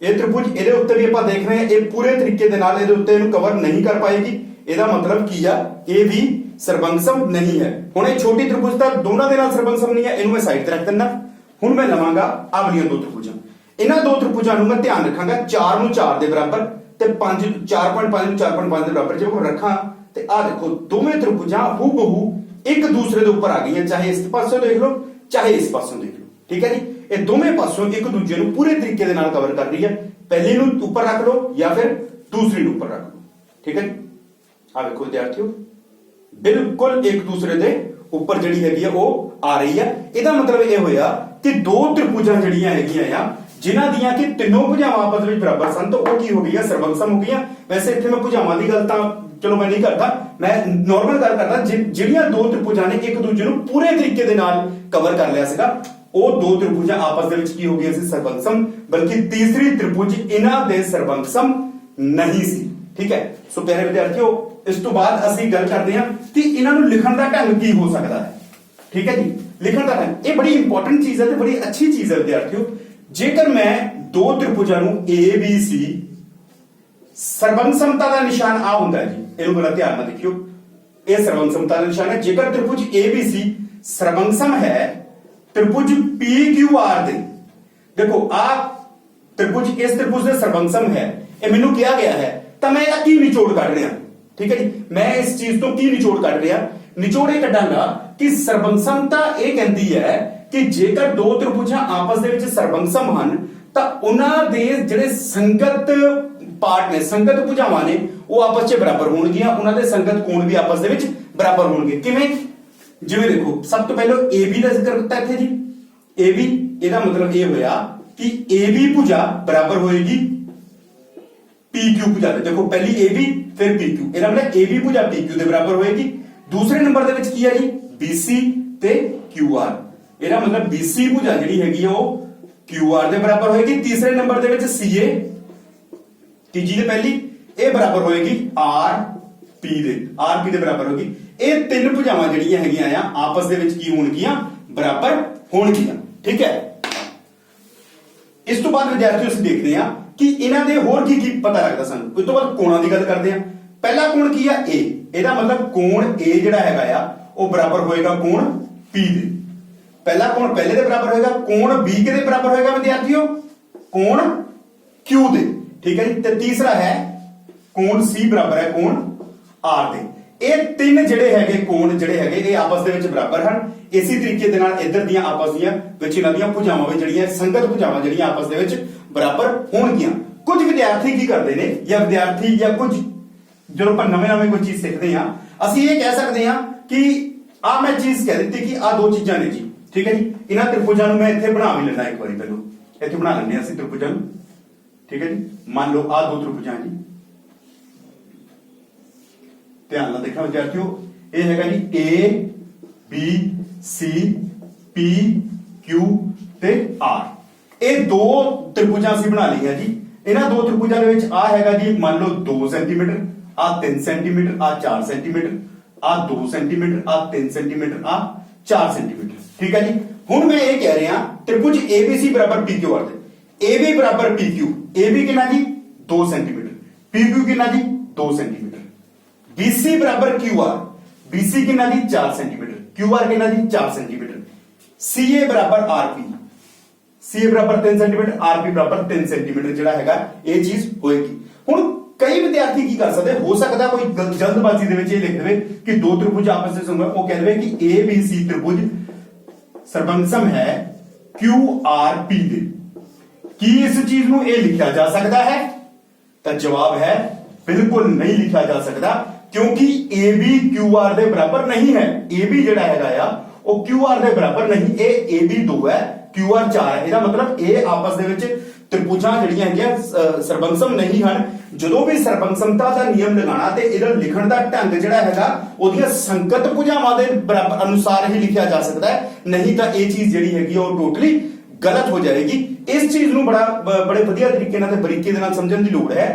Speaker 1: ਇਹ ਤ੍ਰਿਭੁਜ, ਇਹਦੇ ਉੱਤੇ ਵੀ ਆਪਾਂ ਦੇਖ ਰਹੇ ਹਾਂ ਇਹ ਪੂਰੇ ਤਰੀਕੇ ਦੇ ਨਾਲ ਇਹਦੇ ਉੱਤੇ ਇਹਨੂੰ ਕਵਰ ਨਹੀਂ ਕਰ ਪਾਏਗੀ। ਇਹਦਾ ਮਤਲਬ ਕੀ ਆ, ਇਹ ਵੀ ਸਰਬੰਗਸਮ ਨਹੀਂ ਹੈ। ਹੁਣ ਇਹ ਛੋਟੀ ਤ੍ਰਿਭੁਜ ਤਾਂ ਦੋਨਾਂ ਦੇ ਨਾਲ ਸਰਬੰਗਸਮ ਨਹੀਂ ਹੈ, ਇਹਨੂੰ ਮੈਂ ਸਾਈਡ ਤੇ ਰੱਖ ਦਿੰਦਾ। ਹੁਣ ਮੈਂ ਲਵਾਂਗਾ ਆਹ ਵਾਲੀਆਂ ਦੋ ਤ੍ਰਿਭੁਜਾਂ, ਇਹਨਾਂ ਦੋ ਤ੍ਰਿਭੁਜਾਂ ਨੂੰ ਮੈਂ ਧਿਆਨ ਰੱਖਾਂਗਾ 4 ਨੂੰ 4 ਦੇ ਬਰਾਬਰ ਤੇ 4.5 ਨੂੰ 4.5 ਦੇ ਬਰਾਬਰ ਜੇ ਮੈਂ ਰੱਖਾਂ ਤੇ ਆਹ ਦੇਖੋ ਦੋਵੇਂ ਤ੍ਰਿਭੁਜਾਂ ਹੂਬਹੂ ਇੱਕ ਦੂਸਰੇ ਦੇ ਉੱਪਰ ਆ ਗਈਆਂ, ਚਾਹੇ ਇਸ ਪਾਸੋਂ ਦੇਖ ਲਓ ਚਾਹੇ ਇਸ ਪਾਸੋਂ ਦੇਖ ਲਓ, ਠੀਕ ਹੈ ਜੀ। ਇਹ ਦੋਵੇਂ ਪਾਸੋਂ ਇੱਕ ਦੂਜੇ ਨੂੰ ਪੂਰੇ ਤਰੀਕੇ ਦੇ ਨਾਲ ਕਵਰ ਕਰ ਰਹੀ ਹੈ। ਪਹਿਲੀ ਨੂੰ ਉੱਪਰ ਰੱਖ ਲਓ ਜਾਂ ਫਿਰ ਦੂਸਰੀ ਨੂੰ ਉੱਪਰ ਰੱਖ ਲਓ, ਠੀਕ ਹੈ ਜੀ। ਆ ਵੇਖੋ ਵਿਦਿਆਰਥੀਓ, ਬਿਲਕੁਲ ਇੱਕ ਦੂਸਰੇ ਦੇ ਉੱਪਰ ਜਿਹੜੀ ਹੈਗੀ ਆ ਉਹ ਆ ਰਹੀ ਹੈ। ਇਹਦਾ ਮਤਲਬ ਇਹ ਹੋਇਆ ਕਿ ਦੋ ਤ੍ਰਿਭੁਜਾਂ ਜਿਹੜੀਆਂ ਹੈਗੀਆਂ ਆ ਜਿਨ੍ਹਾਂ ਦੀਆਂ ਕਿ ਤਿੰਨੋਂ ਭੁਜਾਵਾਂ ਆਪਸ ਵਿੱਚ ਬਰਾਬਰ ਸਨ ਤਾਂ ਉਹ ਕੀ ਹੋ ਗਈਆਂ, ਸਰਬੰਗਸਮ ਹੋ ਗਈਆਂ। ਵੈਸੇ ਇੱਥੇ ਮੈਂ ਭੁਜਾਵਾਂ ਦੀ ਗੱਲ ਤਾਂ ਚਲੋ ਮੈਂ ਨਹੀਂ ਕਰਦਾ, ਮੈਂ ਨਾਰਮਲ ਗੱਲ ਕਰਦਾ। ਜਿਹੜੀਆਂ ਦੋ ਤ੍ਰਿਭੁਜਾਂ ਨੇ ਇੱਕ ਦੂਜੇ ਨੂੰ ਪੂਰੇ ਤਰੀਕੇ ਦੇ ਨਾਲ ਕਵਰ ਕਰ ਲਿਆ ਸੀਗਾ, ਉਹ ਦੋ ਤ੍ਰਿਭੁਜਾਂ ਆਪਸ ਦੇ ਵਿੱਚ ਕੀ ਹੋ ਗਈਆਂ ਸੀ, ਸਰਬੰਕਸਮ, ਬਲਕਿ ਤੀਸਰੀ ਤ੍ਰਿਭੁਜ ਇਹਨਾਂ ਦੇ ਸਰਬੰਕਸਮ ਨਹੀਂ ਸੀ। ਠੀਕ ਹੈ, ਸੋ ਪਿਆਰੇ ਵਿਦਿਆਰਥੀਓ, ਇਸ ਤੋਂ ਬਾਅਦ ਅਸੀਂ ਗੱਲ ਕਰਦੇ ਹਾਂ ਕਿ ਇਹਨਾਂ ਨੂੰ ਲਿਖਣ ਦਾ ਢੰਗ ਕੀ ਹੋ ਸਕਦਾ ਹੈ। ਠੀਕ ਹੈ ਜੀ, ਲਿਖਣ ਦਾ ਢੰਗ ਇਹ ਬੜੀ ਇੰਪੋਰਟੈਂਟ ਚੀਜ਼ ਹੈ ਤੇ ਬੜੀ ਅੱਛੀ ਚੀਜ਼ ਹੈ ਵਿਦਿਆਰਥੀਓ। ਜੇਕਰ ਮੈਂ ਦੋ ਤ੍ਰਿਭੁਜਾਂ ਨੂੰ ABC, ਸਰਬੰਕਸਮਤਾ ਦਾ ਨਿਸ਼ਾਨ ਆ ਹੁੰਦਾ ਹੈ ਜੀ, ਇਹਨੂੰ ਬੜਾ ਧਿਆਨ ਨਾਲ ਦੇਖਿਓ, ਇਹ ਸਰਬੰਕਸਮਤਾ ਦਾ ਨਿਸ਼ਾਨ ਹੈ। ਜੇਕਰ ਤ੍ਰਿਭੁਜ ABC ਸਰਬੰਕਸਮ ਹੈ त्रिभुज PQR ਦੇ, देखो आ त्रिभुज इस त्रिभुज ਦੇ ਸਰਬੰਕਸਮ ਹੈ, ਇਹ ਮੈਨੂੰ ਕਿਹਾ ਗਿਆ ਹੈ, ਤਾਂ ਮੈਂ ਇਹਦਾ ਕੀ ਨਿਚੋੜ ਕੱਢ ਰਿਹਾ। ਠੀਕ ਹੈ ਜੀ, ਮੈਂ ਇਸ ਚੀਜ਼ ਤੋਂ ਕੀ ਨਿਚੋੜ ਕੱਢ ਰਿਹਾ, ਨਿਚੋੜ ਇਹ ਕੱਢਾਂਗਾ ਕਿ ਸਰਬੰਕਸਮਤਾ ਇਹ ਕਹਿੰਦੀ ਹੈ ਕਿ ਜੇਕਰ ਦੋ ਤ੍ਰਿਭੁਜਾਂ ਆਪਸ ਦੇ ਵਿੱਚ ਸਰਬੰਕਸਮ ਹਨ ਤਾਂ ਉਹਨਾਂ ਦੇ ਜਿਹੜੇ ਸੰਗਤ ਪਾਰਟ ਨੇ, ਸੰਗਤ ਭੁਜਾਵਾਂ ਨੇ, ਉਹ ਆਪਸ 'ਚ ਬਰਾਬਰ ਹੋਣਗੀਆਂ, ਉਹਨਾਂ ਦੇ ਸੰਗਤ ਕੋਣ ਵੀ ਆਪਸ ਦੇ ਵਿੱਚ ਬਰਾਬਰ ਹੋਣਗੇ। ਕਿਵੇਂ? ਜਿਵੇਂ ਦੇਖੋ, ਸਭ ਤੋਂ ਪਹਿਲਾਂ AB ਦਾ ਜ਼ਿਕਰ ਕੀਤਾ ਇੱਥੇ ਜੀ। AB ਇਹਦਾ ਮਤਲਬ ਇਹ ਹੋਇਆ ਕਿ AB ਭੁਜਾ ਬਰਾਬਰ ਹੋਏਗੀ PQ ਭੁਜਾ ਦੇ। ਦੇਖੋ, ਪਹਿਲੀ AB ਫਿਰ PQ, ਇਹਦਾ ਮਤਲਬ AB ਭੁਜਾ PQ ਦੇ ਬਰਾਬਰ ਹੋਏਗੀ। ਦੂਸਰੇ ਨੰਬਰ ਦੇ ਵਿੱਚ ਕੀ ਹੈ ਜੀ, BC ਤੇ QR, ਇਹਦਾ ਮਤਲਬ BC ਭੁਜਾ ਜਿਹੜੀ ਹੈਗੀ ਆ ਉਹ QR ਦੇ ਬਰਾਬਰ ਹੋਏਗੀ। ਤੀਸਰੇ ਨੰਬਰ ਦੇ ਵਿੱਚ CA, ਤੀਜੀ ਦੇ ਪਹਿਲੀ, ਇਹ ਬਰਾਬਰ ਹੋਏਗੀ RP ਦੇ ਬਰਾਬਰ ਹੋਏਗੀ। ਇਹ ਤਿੰਨ ਭੁਜਾਵਾਂ ਜਿਹੜੀਆਂ ਹੈਗੀਆਂ ਆ ਆਪਸ ਦੇ ਵਿੱਚ ਕੀ ਹੋਣਗੀਆਂ, ਬਰਾਬਰ ਹੋਣਗੀਆਂ। ਠੀਕ ਹੈ, ਇਸ ਤੋਂ ਬਾਅਦ ਵਿਦਿਆਰਥੀਓ ਅਸੀਂ ਦੇਖਦੇ ਹਾਂ ਕਿ ਇਹਨਾਂ ਦੇ ਹੋਰ ਕੀ ਕੀ ਪਤਾ ਲੱਗਦਾ ਸਾਨੂੰ। ਉਸ ਤੋਂ ਬਾਅਦ ਕੋਣਾਂ ਦੀ ਗੱਲ ਕਰਦੇ ਹਾਂ। ਪਹਿਲਾ ਕੋਣ ਕੀ ਆ, A, ਇਹਦਾ ਮਤਲਬ ਕੋਣ A ਜਿਹੜਾ ਹੈਗਾ ਆ ਉਹ ਬਰਾਬਰ ਹੋਏਗਾ ਕੋਣ P ਦੇ। ਪਹਿਲਾ ਕੋਣ ਪਹਿਲੇ ਦੇ ਬਰਾਬਰ ਹੋਏਗਾ। ਕੋਣ B ਕਿਹਦੇ ਬਰਾਬਰ ਹੋਏਗਾ ਵਿਦਿਆਰਥੀਓ, ਕੋਣ Q ਦੇ। ਠੀਕ ਹੈ ਜੀ, ਤੇ ਤੀਸਰਾ ਹੈ ਕੋਣ C ਬਰਾਬਰ ਹੈ ਕੋਣ R ਦੇ। ਇਹ ਤਿੰਨ ਜਿਹੜੇ ਹੈਗੇ ਕੋਣ ਜਿਹੜੇ ਹੈਗੇ ਇਹ ਆਪਸ ਦੇ ਵਿੱਚ ਬਰਾਬਰ ਹਨ। ਇਸੇ ਤਰੀਕੇ ਦੇ ਨਾਲ ਇੱਧਰ ਦੀਆਂ ਆਪਸ ਦੀਆਂ ਵਿੱਚ ਇਹਨਾਂ ਦੀਆਂ ਭੁਜਾਵਾਂ ਵੀ ਜਿਹੜੀਆਂ ਸੰਗਤ ਭੁਜਾਵਾਂ ਜਿਹੜੀਆਂ ਆਪਸ ਦੇ ਵਿੱਚ ਬਰਾਬਰ ਹੋਣਗੀਆਂ। ਕੁਝ ਵਿਦਿਆਰਥੀ ਕੀ ਕਰਦੇ ਨੇ, ਜਾਂ ਵਿਦਿਆਰਥੀ ਜਾਂ ਕੁਝ ਜਦੋਂ ਆਪਾਂ ਨਵੇਂ ਕੋਈ ਚੀਜ਼ ਸਿੱਖਦੇ ਆ, ਅਸੀਂ ਇਹ ਕਹਿ ਸਕਦੇ ਆ ਕਿ ਆ ਮੈਂ ਚੀਜ਼ ਕਹਿ ਦਿੱਤੀ ਕਿ ਆ ਦੋ ਚੀਜ਼ਾਂ ਨੇ ਜੀ। ਠੀਕ ਹੈ ਜੀ, ਇਹਨਾਂ ਤ੍ਰਿਭੁਜਾਂ ਨੂੰ ਮੈਂ ਇੱਥੇ ਬਣਾ ਵੀ ਲੈਣਾ ਇੱਕ ਵਾਰੀ, ਪਹਿਲਾਂ ਇੱਥੇ ਬਣਾ ਲੈਂਦੇ ਆ ਅਸੀਂ ਤ੍ਰਿਭੁਜਾਂ ਨੂੰ। ਠੀਕ ਹੈ ਜੀ, ਮੰਨ ਲਓ ਆ ਦੋ ਤ੍ਰਿਭੁਜਾਂ ਜੀ, ਧਿਆਨ ਨਾਲ ਦੇਖਣਾ ਵਿਦਿਆਰਥੀਓ, ਇਹ ਹੈਗਾ ਜੀ A B C P Q ਤੇ R। ਇਹ ਦੋ ਤ੍ਰਿਭੁਜਾਂ ਅਸੀਂ ਬਣਾ ਲਈਆਂ ਜੀ। ਇਹਨਾਂ ਦੋ ਤ੍ਰਿਭੁਜਾਂ ਦੇ ਵਿੱਚ ਆ ਹੈਗਾ ਜੀ ਮੰਨ ਲਓ 2 ਸੈਂਟੀਮੀਟਰ, ਆ 3 ਸੈਂਟੀਮੀਟਰ, ਆ 4 ਸੈਂਟੀਮੀਟਰ, ਆ 2 ਸੈਂਟੀਮੀਟਰ, ਆ 3 ਸੈਂਟੀਮੀਟਰ, ਆ 4 ਸੈਂਟੀਮੀਟਰ। ਠੀਕ ਹੈ ਜੀ, ਹੁਣ ਮੈਂ ਇਹ ਕਹਿ ਰਿਹਾ ਤ੍ਰਿਭੁਜ ABC ਬਰਾਬਰ PQR ਦੇ। AB ਬਰਾਬਰ PQ, AB ਕਿੰਨਾ ਜੀ 2 ਸੈਂਟੀਮੀਟਰ, PQ ਕਿੰਨਾ ਜੀ 2 ਸੈਂਟੀਮੀਟਰ। BC ਬਰਾਬਰ QR, BC ਕਿੰਨਾ ਜੀ 4 ਸੈਂਟੀਮੀਟਰ, QR ਕਿੰਨਾ ਜੀ 4 ਸੈਂਟੀਮੀਟਰ। CA ਬਰਾਬਰ RP, CA ਬਰਾਬਰ 3 ਸੈਂਟੀਮੀਟਰ, RP ਬਰਾਬਰ 3 ਸੈਂਟੀਮੀਟਰ ਜਿਹੜਾ ਹੈਗਾ ਇਹ ਚੀਜ਼ ਹੋਏਗੀ। ਹੁਣ ਕਈ ਵਿਦਿਆਰਥੀ ਕੀ ਕਰ ਸਕਦੇ, ਹੋ ਸਕਦਾ ਕੋਈ ਜਲਦਬਾਜ਼ੀ ਦੇ ਵਿੱਚ ਇਹ ਲਿਖ ਦੇਵੇ ਕਿ ਦੋ ਤ੍ਰਿਭੁਜ ਆਪਸ ਵਿੱਚ ਸੰਬੰਧ, ਉਹ ਕਹਿ ਦੇਵੇ ਕਿ ABC ਤ੍ਰਿਭੁਜ ਸਰਬੰਕਸਮ ਹੈ QRP ਦੇ। ਕੀ ਇਸ ਚੀਜ਼ ਨੂੰ ਇਹ ਲਿਖਿਆ ਜਾ ਸਕਦਾ ਹੈ? ਤਾਂ ਜਵਾਬ ਹੈ ਬਿਲਕੁਲ ਨਹੀਂ ਲਿਖਿਆ ਜਾ ਸਕਦਾ, ਕਿਉਂਕਿ AB QR ਦੇ ਬਰਾਬਰ ਨਹੀਂ ਹੈ। AB ਜਿਹੜਾ ਹੈਗਾ ਆ ਉਹ QR ਦੇ ਬਰਾਬਰ ਨਹੀਂ, ਇਹ AB 2 ਹੈ QR 4 ਹੈ। ਇਹਦਾ ਮਤਲਬ ਇਹ ਆਪਸ ਦੇ ਵਿੱਚ ਤ੍ਰਿਭੁਜਾਂ ਜਿਹੜੀਆਂ ਹੈਗੀਆਂ ਸਰਬੰਕਸਮ ਨਹੀਂ ਹਨ। ਜਦੋਂ ਵੀ ਸਰਬੰਕਸਮਤਾ ਦਾ ਨਿਯਮ ਲਗਾਉਣਾ ਤੇ ਇਹਦਾ ਲਿਖਣ ਦਾ ਢੰਗ ਜਿਹੜਾ ਹੈਗਾ ਉਹਦੀਆਂ ਸੰਗਤ ਭੁਜਾਵਾਂ ਦੇ ਬਰਾਬਰ ਅਨੁਸਾਰ ਹੀ ਲਿਖਿਆ ਜਾ ਸਕਦਾ ਹੈ, ਨਹੀਂ ਤਾਂ ਇਹ ਚੀਜ਼ ਜਿਹੜੀ ਹੈਗੀ ਉਹ ਟੋਟਲੀ ਗਲਤ ਹੋ ਜਾਏਗੀ। ਇਸ ਚੀਜ਼ ਨੂੰ ਬੜੇ ਵਧੀਆ ਤਰੀਕੇ ਨਾਲ ਤੇ ਬਰੀਕੀ ਦੇ ਨਾਲ ਸਮਝਣ ਦੀ ਲੋੜ ਹੈ।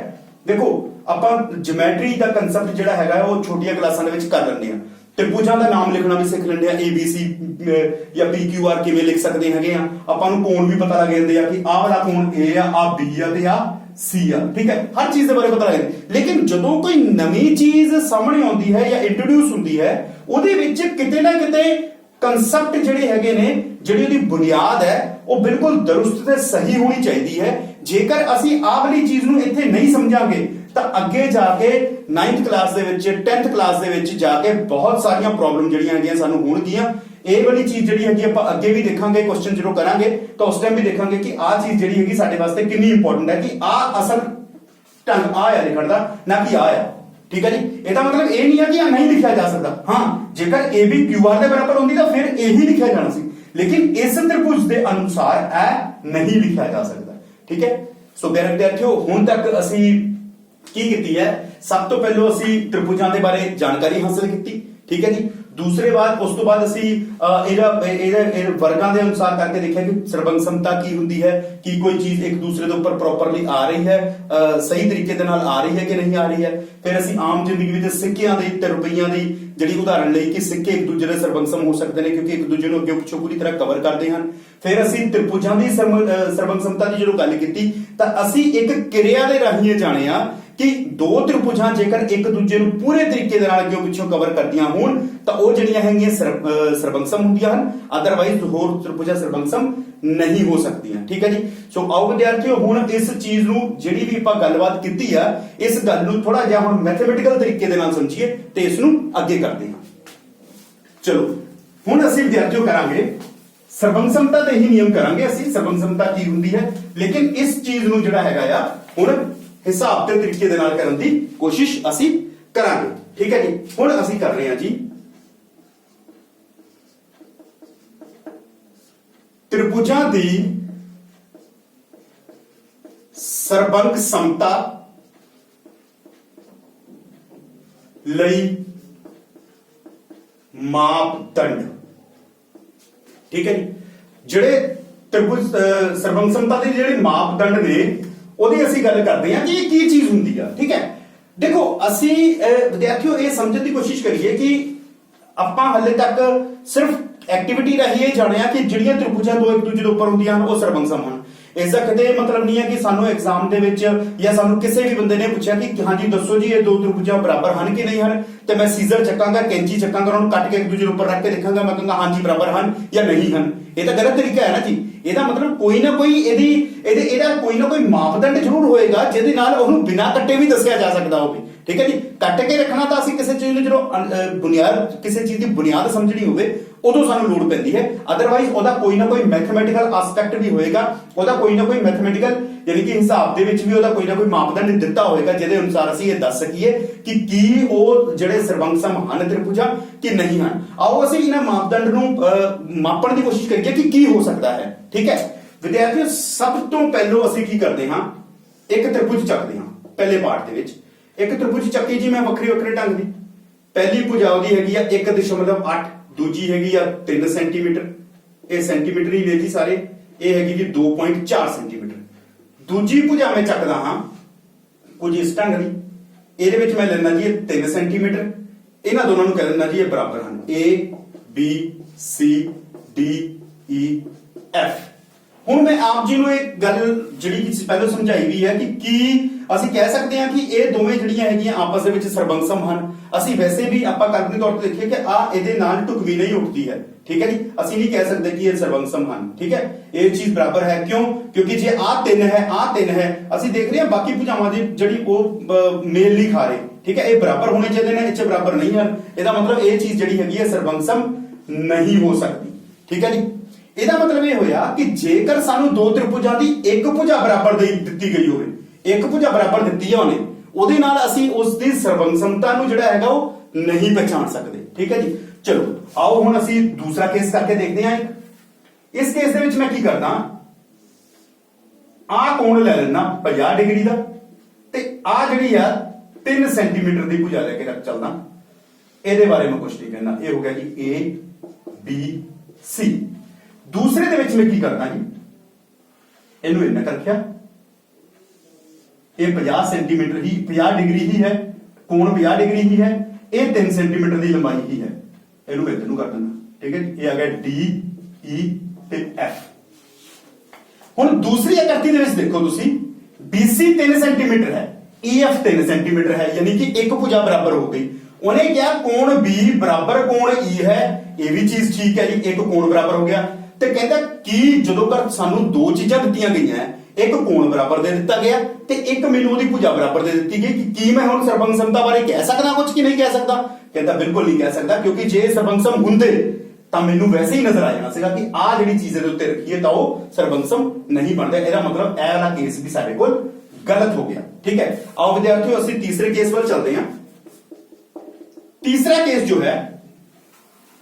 Speaker 1: ਦੇਖੋ, ਆਪਾਂ ਜਿਓਮੈਟਰੀ ਦਾ ਕਨਸੈਪਟ ਜਿਹੜਾ ਹੈਗਾ ਉਹ ਛੋਟੀਆਂ ਕਲਾਸਾਂ ਦੇ ਵਿੱਚ ਕਰ ਲੈਂਦੇ ਆ। ਤ੍ਰਿਭੁਜਾਂ ਦਾ ਨਾਮ ਲਿਖਣਾ ਵੀ ਸਿੱਖ ਲੈਂਦੇ ਆ, ABC ਜਾਂ PQR ਕਿਵੇਂ ਲਿਖ ਸਕਦੇ ਹੈਗੇ ਆ। ਆਪਾਂ ਨੂੰ ਕੋਣ ਵੀ ਪਤਾ ਲੱਗ ਜਾਂਦੇ ਆ ਕਿ ਆਹ ਵਾਲਾ ਕੋਣ A ਆ B ਆ ਤੇ ਆ C ਆ। ਠੀਕ ਹੈ, ਹਰ ਚੀਜ਼ ਦੇ ਬਾਰੇ ਪਤਾ ਲੱਗ ਜਾਂਦਾ। ਲੇਕਿਨ ਜਦੋਂ ਕੋਈ ਨਵੀਂ ਚੀਜ਼ ਸਾਹਮਣੇ ਆਉਂਦੀ ਹੈ ਜਾਂ ਇੰਟਰੋਡਿਊਸ ਹੁੰਦੀ ਹੈ, ਉਹਦੇ ਵਿੱਚ ਕਿਤੇ ਨਾ ਕਿਤੇ ਕਨਸੈਪਟ ਜਿਹੜੇ ਹੈਗੇ ਨੇ, ਜਿਹੜੀ ਉਹਦੀ ਬੁਨਿਆਦ ਹੈ ਉਹ ਬਿਲਕੁਲ ਦਰੁਸਤ ਤੇ ਸਹੀ ਹੋਣੀ ਚਾਹੀਦੀ ਹੈ। ਜੇਕਰ ਅਸੀਂ ਆਹ ਵਾਲੀ ਚੀਜ਼ ਨੂੰ ਇੱਥੇ ਨਹੀਂ ਸਮਝਾਂਗੇ ਤਾਂ ਅੱਗੇ ਜਾ ਕੇ 9th ਕਲਾਸ ਦੇ ਵਿੱਚ 10th ਕਲਾਸ ਦੇ ਵਿੱਚ ਜਾ ਕੇ ਬਹੁਤ ਸਾਰੀਆਂ ਪ੍ਰੋਬਲਮ ਜਿਹੜੀਆਂ ਹੈਗੀਆਂ ਸਾਨੂੰ ਹੋਣਗੀਆਂ। ਇਹ ਵਾਲੀ ਚੀਜ਼ ਜਿਹੜੀ ਹੈਗੀ ਆਪਾਂ ਅੱਗੇ ਵੀ ਦੇਖਾਂਗੇ, ਕੁਐਸਚਨ ਜਦੋਂ ਕਰਾਂਗੇ ਤਾਂ ਉਸ ਟਾਈਮ ਵੀ ਦੇਖਾਂਗੇ ਕਿ ਆਹ ਚੀਜ਼ ਜਿਹੜੀ ਹੈਗੀ ਸਾਡੇ ਵਾਸਤੇ ਕਿੰਨੀ ਇੰਪੋਰਟੈਂਟ ਹੈ, ਕਿ ਆਹ ਅਸਲ ਢੰਗ ਆ ਲਿਖਣ ਦਾ, ਨਾ ਕਿ ਆ। ਠੀਕ ਹੈ ਜੀ, ਇਹਦਾ ਮਤਲਬ ਇਹ ਨਹੀਂ ਹੈ ਕਿ ਆ ਨਹੀਂ ਲਿਖਿਆ ਜਾ ਸਕਦਾ। ਹਾਂ, ਜੇਕਰ AB QR ਦੇ ਬਰਾਬਰ ਹੁੰਦੀ ਤਾਂ ਫਿਰ ਇਹੀ ਲਿਖਿਆ ਜਾਣਾ ਸੀ, ਲੇਕਿਨ ਇਸ ਤ੍ਰਿਭੁਜ ਦੇ ਅਨੁਸਾਰ ਇਹ ਨਹੀਂ ਲਿਖਿਆ ਜਾ ਸਕਦਾ। ਠੀਕ ਹੈ, ਸੋ ਪਿਆਰੇ ਵਿਦਿਆਰਥੀਓ, ਹੁਣ ਤੱਕ ਅਸੀਂ ਕੀ ਕੀਤੀ ਹੈ, ਸਭ ਤੋਂ ਪਹਿਲਾਂ ਅਸੀਂ ਤ੍ਰਿਭੁਜਾਂ ਦੇ ਬਾਰੇ ਜਾਣਕਾਰੀ ਹਾਸਲ ਕੀਤੀ। ਠੀਕ ਹੈ ਜੀ, दूसरे बाद उस तो बाद ਅਸੀਂ ਇਹਦਾ ਵਰਗਾਂ ਦੇ ਅਨੁਸਾਰ ਕਰਕੇ ਦੇਖਿਆ ਕਿ ਸਰਬੰਗ ਸਮਤਾ ਕੀ ਹੁੰਦੀ ਹੈ, ਕਿ ਕੋਈ ਚੀਜ਼ ਇੱਕ ਦੂਸਰੇ ਦੇ ਉੱਪਰ ਪ੍ਰੋਪਰਲੀ ਆ ਰਹੀ ਹੈ, ਸਹੀ ਤਰੀਕੇ ਦੇ ਨਾਲ ਆ ਰਹੀ ਹੈ ਕਿ ਨਹੀਂ ਆ ਰਹੀ ਹੈ। ਫਿਰ ਅਸੀਂ ਆਮ ਜ਼ਿੰਦਗੀ ਵਿੱਚ ਸਿੱਕਿਆਂ ਦੀ ਤੇ ਰੁਪਈਆਂ ਦੀ ਜਿਹੜੀ ਉਦਾਹਰਣ ਲਈ ਕਿ ਸਿੱਕੇ ਇੱਕ ਦੂਜੇ ਦੇ ਸਰਬੰਗਸਮ ਹੋ ਸਕਦੇ ਨੇ ਕਿਉਂਕਿ ਇੱਕ ਦੂਜੇ ਨੂੰ ਅੱਗੇ ਪਿੱਛੋਂ ਪੂਰੀ ਤਰ੍ਹਾਂ ਕਵਰ ਕਰਦੇ ਹਨ। ਫਿਰ ਅਸੀਂ ਤ੍ਰਿਭੁਜਾਂ ਦੀ ਸਰਬੰਗਸਮਤਾ ਦੀ ਜਦੋਂ ਗੱਲ ਕੀਤੀ ਤਾਂ ਅਸੀਂ ਇੱਕ ਕਿਰਿਆ ਦੇ ਰਾਹੀਂ ਇਹ ਜਾਣਿਆ ਕਿ ਦੋ ਤ੍ਰਿਭੁਜਾਂ ਜੇਕਰ ਇੱਕ ਦੂਜੇ ਨੂੰ ਪੂਰੇ ਤਰੀਕੇ ਦੇ ਨਾਲ ਅੱਗੇ ਪਿੱਛੋਂ ਕਵਰ ਕਰਦੀਆਂ ਹੋਣ ਤਾਂ ਉਹ ਜਿਹੜੀਆਂ ਹੈਗੀਆਂ ਸਰਬੰਗਸਮ ਹੁੰਦੀਆਂ ਹਨ, ਅਦਰਵਾਈਜ਼ ਹੋਰ ਤ੍ਰਿਭੁਜਾਂ ਸਰਬੰਗਸਮ ਨਹੀਂ ਹੋ ਸਕਦੀਆਂ। ਠੀਕ ਹੈ ਜੀ। ਸੋ ਆਓ ਵਿਦਿਆਰਥੀਓ ਹੁਣ ਇਸ ਚੀਜ਼ ਨੂੰ ਜਿਹੜੀ ਵੀ ਆਪਾਂ ਗੱਲਬਾਤ ਕੀਤੀ ਆ ਇਸ ਗੱਲ ਨੂੰ ਥੋੜਾ ਜਿਹਾ ਹੁਣ ਮੈਥਮੈਟੀਕਲ ਤਰੀਕੇ ਦੇ ਨਾਲ ਸਮਝੀਏ ਤੇ ਇਸ ਨੂੰ ਅੱਗੇ ਕਰਦੇ ਹਾਂ। ਚਲੋ ਹੁਣ ਅਸੀਂ ਵਿਦਿਆਰਥੀਓ ਕਰਾਂਗੇ ਸਰਬੰਗਸਮਤਾ ਦੇ ਹੀ ਨਿਯਮ ਕਰਾਂਗੇ ਅਸੀਂ, ਸਰਬੰਗਸਮਤਾ ਕੀ ਹੁੰਦੀ ਹੈ, ਲੇਕਿਨ ਇਸ ਚੀਜ਼ ਨੂੰ ਜਿਹੜਾ ਹੈਗਾ ਆ ਹੁਣ ਹਿਸਾਬ ਤੇ ਤਰੀਕੇ ਦੇ ਨਾਲ ਕਰਨ ਦੀ ਕੋਸ਼ਿਸ਼ ਅਸੀਂ ਕਰਾਂਗੇ। ਠੀਕ ਹੈ ਜੀ। ਹੁਣ ਅਸੀਂ ਕਰ ਰਹੇ ਹਾਂ ਜੀ ਤ੍ਰਿਭੁਜਾਂ ਦੀ ਸਰਬੰਗ ਸਮਤਾ ਲਈ ਮਾਪਦੰਡ। ਠੀਕ ਹੈ ਜੀ। ਜਿਹੜੇ ਤ੍ਰਿਭੁਜ ਸਰਬੰਗ ਸਮਤਾ ਦੇ ਜਿਹੜੇ ਮਾਪਦੰਡ ਨੇ ਉਹਦੀ ਅਸੀਂ ਗੱਲ ਕਰਦੇ ਹਾਂ ਕਿ ਇਹ ਕੀ ਚੀਜ਼ ਹੁੰਦੀ ਆ। ਠੀਕ ਹੈ। ਦੇਖੋ ਅਸੀਂ ਵਿਦਿਆਰਥੀਓ ਇਹ ਸਮਝਣ ਦੀ ਕੋਸ਼ਿਸ਼ ਕਰੀਏ ਕਿ ਆਪਾਂ ਹਲੇ ਤੱਕ ਸਿਰਫ ਐਕਟੀਵਿਟੀ ਰਾਹੀਂ ਇਹ ਜਾਣਿਆ ਕਿ ਜਿਹੜੀਆਂ ਤ੍ਰਿਭੁਜਾਂ ਦੋ ਇੱਕ ਦੂਜੇ ਦੇ ਉੱਪਰ ਹੁੰਦੀਆਂ ਹਨ ਉਹ ਸਰਬੰਗਸਮ ਹਨ। ਇਸ ਦਾ ਕਦੇ ਮਤਲਬ ਨਹੀਂ ਹੈ ਕਿ ਸਾਨੂੰ ਐਗਜ਼ਾਮ ਦੇ ਵਿੱਚ ਜਾਂ ਸਾਨੂੰ ਕਿਸੇ ਵੀ ਬੰਦੇ ਨੇ ਪੁੱਛਿਆ ਕਿ ਹਾਂਜੀ ਦੱਸੋ ਜੀ ਇਹ ਦੋ ਤ੍ਰਿਭੁਜਾਂ ਬਰਾਬਰ ਹਨ ਕਿ ਨਹੀਂ ਹਨ ਤੇ ਮੈਂ ਸੀਜ਼ਰ ਚੱਕਾਂਗਾ, ਕੈਂਚੀ ਚੱਕਾਂਗਾ, ਉਹਨਾਂ ਨੂੰ ਕੱਟ ਕੇ ਇੱਕ ਦੂਜੇ ਦੇ ਉੱਪਰ ਰੱਖ ਕੇ ਦੇਖਾਂਗਾ, ਮੈਂ ਕਹਾਂਗਾ ਹਾਂਜੀ ਬਰਾਬਰ ਹਨ ਜਾਂ ਨਹੀਂ ਹਨ। ਇਹ ਤਾਂ ਗਲਤ ਤਰੀਕਾ ਹੈ ਨਾ ਜੀ। ਇਹਦਾ ਮਤਲਬ ਕੋਈ ਨਾ ਕੋਈ ਇਹਦਾ ਕੋਈ ਨਾ ਕੋਈ ਮਾਪਦੰਡ ਜ਼ਰੂਰ ਹੋਏਗਾ ਜਿਹਦੇ ਨਾਲ ਉਹਨੂੰ ਬਿਨਾਂ ਕੱਟੇ ਵੀ ਦੱਸਿਆ ਜਾ ਸਕਦਾ ਹੋਵੇ। ਠੀਕ ਹੈ ਜੀ। ਕੱਟ ਕੇ ਰੱਖਣਾ ਤਾਂ ਅਸੀਂ ਕਿਸੇ ਚੀਜ਼ ਨੂੰ ਜਦੋਂ ਬੁਨਿਆਦ ਕਿਸੇ ਚੀਜ਼ ਦੀ ਬੁਨਿਆਦ ਸਮਝਣੀ ਹੋਵੇ ਉਦੋਂ ਸਾਨੂੰ ਲੋੜ ਪੈਂਦੀ ਹੈ, ਅਦਰਵਾਈਜ਼ ਉਹਦਾ ਕੋਈ ਨਾ ਕੋਈ ਮੈਥਮੈਟੀਕਲ ਐਸਪੈਕਟ ਵੀ ਹੋਏਗਾ, ਉਹਦਾ ਕੋਈ ਨਾ ਕੋਈ ਮੈਥਮੈਟੀਕਲ ਯਾਨੀ ਕਿ ਹਿਸਾਬ ਦੇ ਵਿੱਚ ਵੀ ਉਹਦਾ ਕੋਈ ਨਾ ਕੋਈ ਮਾਪਦੰਡ ਦਿੱਤਾ ਹੋਏਗਾ ਜਿਹਦੇ ਅਨੁਸਾਰ ਅਸੀਂ ਇਹ ਦੱਸ ਸਕੀਏ ਕਿ ਕੀ ਉਹ ਜਿਹੜੇ ਸਰਬੰਗਸਮ ਹਨ ਤ੍ਰਿਭੁਜਾਂ ਕਿ ਨਹੀਂ ਹਨ। ਆਓ ਅਸੀਂ ਇਹਨਾਂ ਮਾਪਦੰਡ ਨੂੰ ਮਾਪਣ ਦੀ ਕੋਸ਼ਿਸ਼ ਕਰੀਏ ਕਿ ਕੀ ਹੋ ਸਕਦਾ ਹੈ। ਠੀਕ ਹੈ ਵਿਦਿਆਰਥੀਓ, ਸਭ ਤੋਂ ਪਹਿਲਾਂ ਅਸੀਂ ਕੀ ਕਰਦੇ ਹਾਂ, ਇੱਕ ਤ੍ਰਿਭੁਜ ਚੱਕਦੇ ਹਾਂ। ਪਹਿਲੇ ਪਾਰਟ ਦੇ ਵਿੱਚ ਇੱਕ ਤ੍ਰਿਭੁਜ ਚੱਕੀ ਜੀ ਮੈਂ ਵੱਖਰੇ ਢੰਗ ਦੀ। ਪਹਿਲੀ ਭੁਜਾ ਉਹਦੀ ਹੈਗੀ ਆ 1.8, ਦੂਜੀ ਹੈਗੀ ਆ 3 ਸੈਂਟੀਮੀਟਰ, ਇਹ ਸੈਂਟੀਮੀਟਰ ਹੀ ਨੇ ਜੀ ਸਾਰੇ, ਇਹ ਹੈਗੀ ਜੀ 2.4 ਸੈਂਟੀਮੀਟਰ। ਦੂਜੀ ਭੁਜਾ ਮੈਂ ਚੱਕਦਾ ਹਾਂ ਕੁਝ ਇਸ ਢੰਗ ਦੀ, ਇਹਦੇ ਵਿੱਚ ਮੈਂ ਲੈਣਾ ਜੀ 3 ਸੈਂਟੀਮੀਟਰ। ਇਹਨਾਂ ਦੋਨਾਂ ਨੂੰ ਕਹਿ ਦਿੰਦਾ ਜੀ ਇਹ ਬਰਾਬਰ ਹਨ, A B C D E F। ਹੁਣ ਮੈਂ ਆਪ ਜੀ ਨੂੰ ਇੱਕ ਗੱਲ ਜਿਹੜੀ ਕਿ ਪਹਿਲਾਂ ਸਮਝਾਈ ਵੀ ਹੈ ਕਿ ਕੀ ਅਸੀਂ ਕਹਿ ਸਕਦੇ ਹਾਂ ਕਿ ਇਹ ਦੋਵੇਂ ਜਿਹੜੀਆਂ ਹੈਗੀਆਂ ਆਪਸ ਦੇ ਵਿੱਚ ਸਰਬੰਗਸਮ ਹਨ। ਅਸੀਂ ਵੈਸੇ ਵੀ ਆਪਾਂ ਕਾਲਪਨਿਕ ਤੌਰ ਤੇ ਦੇਖੀਏ ਕਿ ਆ ਇਹਦੇ ਨਾਲ ਢੁਕਵੀਂ ਨਹੀਂ ਉੱਠਦੀ ਹੈ। ਠੀਕ ਹੈ ਜੀ। ਅਸੀਂ ਨਹੀਂ ਕਹਿ ਸਕਦੇ ਕਿ ਇਹ ਸਰਬੰਗਸਮ ਹਨ। ਠੀਕ ਹੈ। ਇਹ ਚੀਜ਼ ਬਰਾਬਰ ਹੈ ਕਿਉਂ? ਕਿਉਂਕਿ ਜੇ ਆ 3 ਹੈ ਆ 3 ਹੈ, ਅਸੀਂ ਦੇਖ ਰਹੇ ਹਾਂ ਬਾਕੀ ਭੁਜਾਵਾਂ ਦੀ ਜਿਹੜੀ ਉਹ ਮੇਲ ਨਹੀਂ ਖਾ ਰਹੇ। ਠੀਕ ਹੈ। ਇਹ ਬਰਾਬਰ ਹੋਣੇ ਚਾਹੀਦੇ ਨੇ, ਇਹ 'ਚ ਬਰਾਬਰ ਨਹੀਂ ਹਨ। ਇਹਦਾ ਮਤਲਬ ਇਹ ਚੀਜ਼ ਜਿਹੜੀ ਹੈਗੀ ਹੈ ਸਰਬੰਗਸਮ ਨਹੀਂ ਹੋ ਸਕਦੀ। ਠੀਕ ਹੈ ਜੀ। ਇਹਦਾ ਮਤਲਬ ਇਹ ਹੋਇਆ ਕਿ ਜੇਕਰ ਸਾਨੂੰ ਦੋ ਤ੍ਰਿਭੁਜਾਂ ਦੀ ਇੱਕ ਭੁਜਾ ਬਰਾਬਰ ਦਿੱਤੀ ਗਈ ਹੋਵੇ, ਇੱਕ ਭੁਜਾ ਬਰਾਬਰ ਦਿੱਤੀ ਹੈ ਉਹਨੇ, ਉਹਦੇ ਨਾਲ ਅਸੀਂ ਉਸ ਦੀ ਸਰਬੰਗਸਮਤਾ ਨੂੰ ਜਿਹੜਾ ਹੈਗਾ ਉਹ ਨਹੀਂ ਪਛਾਣ ਸਕਦੇ। ਠੀਕ ਹੈ ਜੀ। ਚਲੋ ਆਓ ਹੁਣ ਅਸੀਂ ਦੂਸਰਾ ਕੇਸ ਕਰਕੇ ਦੇਖਦੇ ਹਾਂ। ਇਸ ਕੇਸ ਦੇ ਵਿੱਚ ਮੈਂ ਕੀ ਕਰਦਾ, ਆਹ ਕੋਣ ਲੈ ਲੈਣਾ 50 ਡਿਗਰੀ ਦਾ ਤੇ ਆਹ ਜਿਹੜੀ ਆ 3 ਸੈਂਟੀਮੀਟਰ ਦੀ ਭੁਜਾ ਲੈ ਕੇ ਰੱਖ ਚੱਲਦਾ। ਇਹਦੇ ਬਾਰੇ ਮੈਂ ਕੁਝ ਨਹੀਂ ਕਹਿਣਾ, ਇਹ ਹੋ ਗਿਆ ਜੀ A B C। ਦੂਸਰੇ ਦੇ ਵਿੱਚ ਮੈਂ ਕੀ ਕਰਦਾ ਜੀ, ਇਹਨੂੰ ਇੰਨਾ ਰੱਖਿਆ, ਇਹ 50 ਸੈਂਟੀਮੀਟਰ ਹੀ 50 ਡਿਗਰੀ ਹੀ ਹੈ, ਕੋਣ 50 ਡਿਗਰੀ ਹੀ ਹੈ, ਇਹ 3 ਸੈਂਟੀਮੀਟਰ ਦੀ ਲੰਬਾਈ ਹੀ ਹੈ, ਇਹਨੂੰ ਇੱਧਰ ਨੂੰ ਕਰ ਦਿੰਦਾ। ਠੀਕ ਹੈ। ਇਹ ਆ ਗਿਆ D E ਤੇ F। ਹੁਣ ਦੂਸਰੀ ਆਕ੍ਰਿਤੀ ਦੇ ਵਿੱਚ ਦੇਖੋ ਤੁਸੀਂ, BC 3 ਸੈਂਟੀਮੀਟਰ ਹੈ, EF 3 ਸੈਂਟੀਮੀਟਰ ਹੈ, ਯਾਨੀ ਕਿ ਇੱਕ ਭੁਜਾ ਬਰਾਬਰ ਹੋ ਗਈ। ਉਹਨੇ ਕਿਹਾ ਕੋਣ B ਬਰਾਬਰ ਕੋਣ E ਹੈ, ਇਹ ਵੀ ਚੀਜ਼ ਠੀਕ ਹੈ ਜੀ, ਇੱਕ ਕੋਣ ਬਰਾਬਰ ਹੋ ਗਿਆ। ਤੇ ਕਹਿੰਦਾ ਕਿ ਜਦੋਂ ਕਰ ਸਾਨੂੰ ਦੋ ਚੀਜ਼ਾਂ ਦਿੱਤੀਆਂ ਗਈਆਂ, ਇੱਕ ਕੋਣ ਬਰਾਬਰ ਦੇ ਦਿੱਤਾ ਗਿਆ ਤੇ ਇੱਕ ਮੈਨੂੰ ਉਹਦੀ ਭੁਜਾ ਬਰਾਬਰ ਦੇ ਦਿੱਤੀ ਗਈ, ਕਿ ਕੀ ਮੈਂ ਹੁਣ ਸਰਬੰਗਸਮਤਾ ਬਾਰੇ ਕਹਿ ਸਕਦਾ ਕੁਝ ਕਿ ਨਹੀਂ ਕਹਿ ਸਕਦਾ? ਕਹਿੰਦਾ ਬਿਲਕੁਲ ਨਹੀਂ ਕਹਿ ਸਕਦਾ, ਕਿਉਂਕਿ ਜੇ ਸਰਬੰਗਸਮ ਹੁੰਦੇ ਤਾਂ ਮੈਨੂੰ ਵੈਸੇ ਹੀ ਨਜ਼ਰ ਆ ਜਾਣਾ ਸੀਗਾ ਕਿ ਆਹ ਜਿਹੜੀ ਚੀਜ਼ ਦੇ ਉੱਤੇ ਰੱਖੀਏ ਤਾਂ ਉਹ ਸਰਬੰਗਸਮ ਨਹੀਂ ਬਣਦਾ। ਇਹਦਾ ਮਤਲਬ ਇਹ ਵਾਲਾ ਕੇਸ ਵੀ ਸਾਡੇ ਕੋਲ ਗਲਤ ਹੋ ਗਿਆ। ਠੀਕ ਹੈ। ਆਓ ਵਿਦਿਆਰਥੀਓ ਅਸੀਂ ਤੀਸਰੇ ਕੇਸ ਵੱਲ ਚੱਲਦੇ ਹਾਂ। ਤੀਸਰਾ ਕੇਸ ਜੋ ਹੈ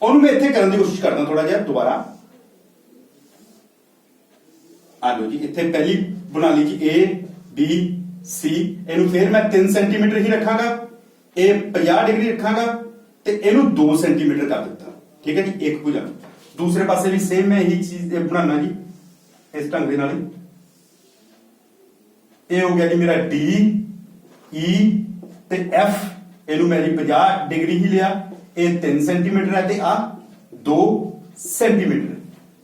Speaker 1: ਉਹਨੂੰ ਮੈਂ ਇੱਥੇ ਕਰਨ ਦੀ ਕੋਸ਼ਿਸ਼ ਕਰਦਾ ਥੋੜਾ ਜਿਹਾ ਦੁਬਾਰਾ। ਆ ਲਓ ਜੀ, ਇੱਥੇ ਪਹਿਲੀ ਬਣਾ ਲਈ ਜੀ A B C, ਇਹਨੂੰ ਫਿਰ ਮੈਂ 3 ਸੈਂਟੀਮੀਟਰ ਹੀ ਰੱਖਾਂਗਾ, ਇਹ 50 ਡਿਗਰੀ ਰੱਖਾਂਗਾ ਤੇ ਇਹਨੂੰ 2 ਸੈਂਟੀਮੀਟਰ ਕਰ ਦਿੱਤਾ। ਠੀਕ ਹੈ ਜੀ, ਇੱਕ ਭੁਜਾ। ਦੂਸਰੇ ਪਾਸੇ ਵੀ ਸੇਮ ਮੈਂ ਇਹੀ ਚੀਜ਼ ਬਣਾਉਣਾ ਜੀ ਇਸ ਢੰਗ ਦੇ ਨਾਲ ਹੀ। ਇਹ ਹੋ ਗਿਆ ਜੀ ਮੇਰਾ D E ਤੇ F, ਇਹਨੂੰ ਮੈਂ ਜੀ 50 ਡਿਗਰੀ ਹੀ ਲਿਆ। ਇਹ 3 ਸੈਂਟੀਮੀਟਰ ਹੈ ਤੇ ਆ 2 ਸੈਂਟੀਮੀਟਰ।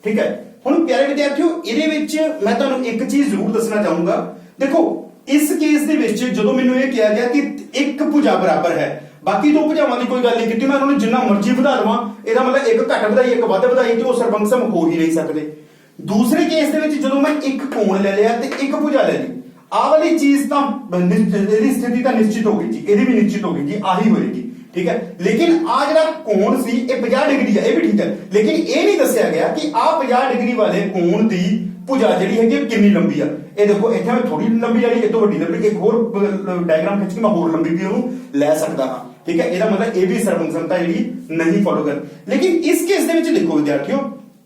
Speaker 1: ਠੀਕ ਹੈ, ਹੁਣ ਪਿਆਰੇ ਵਿਦਿਆਰਥੀਓ ਇਹਦੇ ਵਿੱਚ ਮੈਂ ਤੁਹਾਨੂੰ ਇੱਕ ਚੀਜ਼ ਜ਼ਰੂਰ ਦੱਸਣਾ ਚਾਹੂੰਗਾ। ਦੇਖੋ ਇਸ ਕੇਸ ਦੇ ਵਿੱਚ ਜਦੋਂ ਮੈਨੂੰ ਇਹ ਕਿਹਾ ਗਿਆ ਕਿ ਇੱਕ ਭੁਜਾ ਬਰਾਬਰ ਹੈ, ਬਾਕੀ ਦੋ ਭੁਜਾਵਾਂ ਦੀ ਕੋਈ ਗੱਲ ਨਹੀਂ ਕੀਤੀ, ਮੈਂ ਉਹਨਾਂ ਨੂੰ ਜਿੰਨਾ ਮਰਜ਼ੀ ਵਧਾ ਲਵਾਂ, ਇਹਦਾ ਮਤਲਬ ਇੱਕ ਘੱਟ ਵਧਾਈ ਇੱਕ ਵੱਧ ਵਧਾਈ ਤੇ ਉਹ ਸਰਬੰਸਮ ਹੋ ਹੀ ਨਹੀਂ ਸਕਦੇ। ਦੂਸਰੇ ਕੇਸ ਦੇ ਵਿੱਚ ਜਦੋਂ ਮੈਂ ਇੱਕ ਕੋਣ ਲੈ ਲਿਆ ਤੇ ਇੱਕ ਭੁਜਾ ਲੈ ਲਈ, ਆਹ ਵਾਲੀ ਚੀਜ਼ ਤਾਂ ਇਹਦੀ ਸਥਿਤੀ ਤਾਂ ਨਿਸ਼ਚਿਤ ਹੋ ਗਈ ਜੀ, ਇਹਦੀ ਵੀ ਨਿਸ਼ਚਿਤ ਹੋ ਗਈ ਜੀ, ਆਹੀ ਹੋਏਗੀ। ਠੀਕ ਹੈ, ਲੇਕਿਨ ਆ ਜਿਹੜਾ ਕੋਣ ਸੀ ਇਹ 50 ਡਿਗਰੀ ਹੈ, ਇਹ ਵੀ ਠੀਕ ਹੈ, ਲੇਕਿਨ ਇਹ ਨਹੀਂ ਦੱਸਿਆ ਗਿਆ ਕਿ ਆ 50 ਡਿਗਰੀ ਵਾਲੇ ਕੋਣ ਦੀ ਭੁਜਾ ਜਿਹੜੀ ਹੈਗੀ ਕਿੰਨੀ ਲੰਬੀ ਆ। ਇਹ ਦੇਖੋ ਇੱਥੇ ਮੈਂ ਥੋੜੀ ਲੰਬੀ ਵਾਲੀ, ਇਹ ਤੋਂ ਵੱਡੀ ਲੰਬੀ, ਇੱਕ ਹੋਰ ਡਾਇਗਰਾਮ ਖਿੱਚ ਕੇ ਮੈਂ ਹੋਰ ਲੰਬੀ ਵੀ ਉਹਨੂੰ ਲੈ ਸਕਦਾ ਹਾਂ। ਠੀਕ ਹੈ, ਇਹਦਾ ਮਤਲਬ ਇਹ ਵੀ ਸਰਬੰਸਮਤਾ ਜਿਹੜੀ ਨਹੀਂ ਫੋਲੋ ਕਰ। ਲੇਕਿਨ ਇਸ ਕੇਸ ਦੇ ਵਿੱਚ ਦੇਖੋ ਵਿਦਿਆਰਥੀਓ,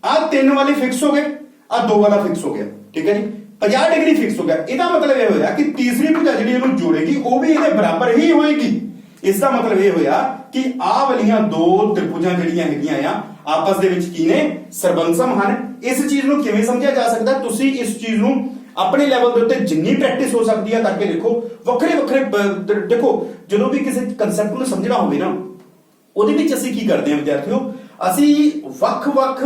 Speaker 1: ਆ 3 ਵਾਲੇ ਫਿਕਸ ਹੋ ਗਏ, ਆ 2 ਵਾਲਾ ਫਿਕਸ ਹੋ ਗਿਆ। ਠੀਕ ਹੈ ਜੀ, 50 ਡਿਗਰੀ ਫਿਕਸ ਹੋ ਗਿਆ। ਇਹਦਾ ਮਤਲਬ ਇਹ ਹੋਇਆ ਕਿ ਤੀਸਰੀ ਭੁਜਾ ਜਿਹੜੀ ਇਹਨੂੰ ਜੋੜੇਗੀ ਉਹ ਵੀ ਇਹਦੇ ਬਰਾਬਰ ਹੀ ਹੋਏਗੀ। ਇਸ ਦਾ ਮਤਲਬ ਇਹ ਹੋਇਆ ਕਿ ਆਹ ਵਾਲੀਆਂ 2 ਤ੍ਰਿਭੁਜਾਂ ਜਿਹੜੀਆਂ ਹੈਗੀਆਂ ਆ ਆਪਸ ਦੇ ਵਿੱਚ ਕੀ ਨੇ, ਸਰਬੰਸਮ ਹਨ। ਇਸ ਚੀਜ਼ ਨੂੰ ਕਿਵੇਂ ਸਮਝਿਆ ਜਾ ਸਕਦਾ, ਤੁਸੀਂ ਇਸ ਚੀਜ਼ ਨੂੰ ਆਪਣੇ ਲੈਵਲ ਦੇ ਉੱਤੇ ਜਿੰਨੀ ਪ੍ਰੈਕਟਿਸ ਹੋ ਸਕਦੀ ਹੈ ਕਰਕੇ ਦੇਖੋ। ਵੱਖਰੇ ਵੱਖਰੇ ਦੇਖੋ, ਜਦੋਂ ਵੀ ਕਿਸੇ ਕੰਸੈਪਟ ਨੂੰ ਸਮਝਣਾ ਹੋਵੇ ਨਾ, ਉਹਦੇ ਵਿੱਚ ਅਸੀਂ ਕੀ ਕਰਦੇ ਹਾਂ ਵਿਦਿਆਰਥੀਓ, ਅਸੀਂ ਵੱਖ-ਵੱਖ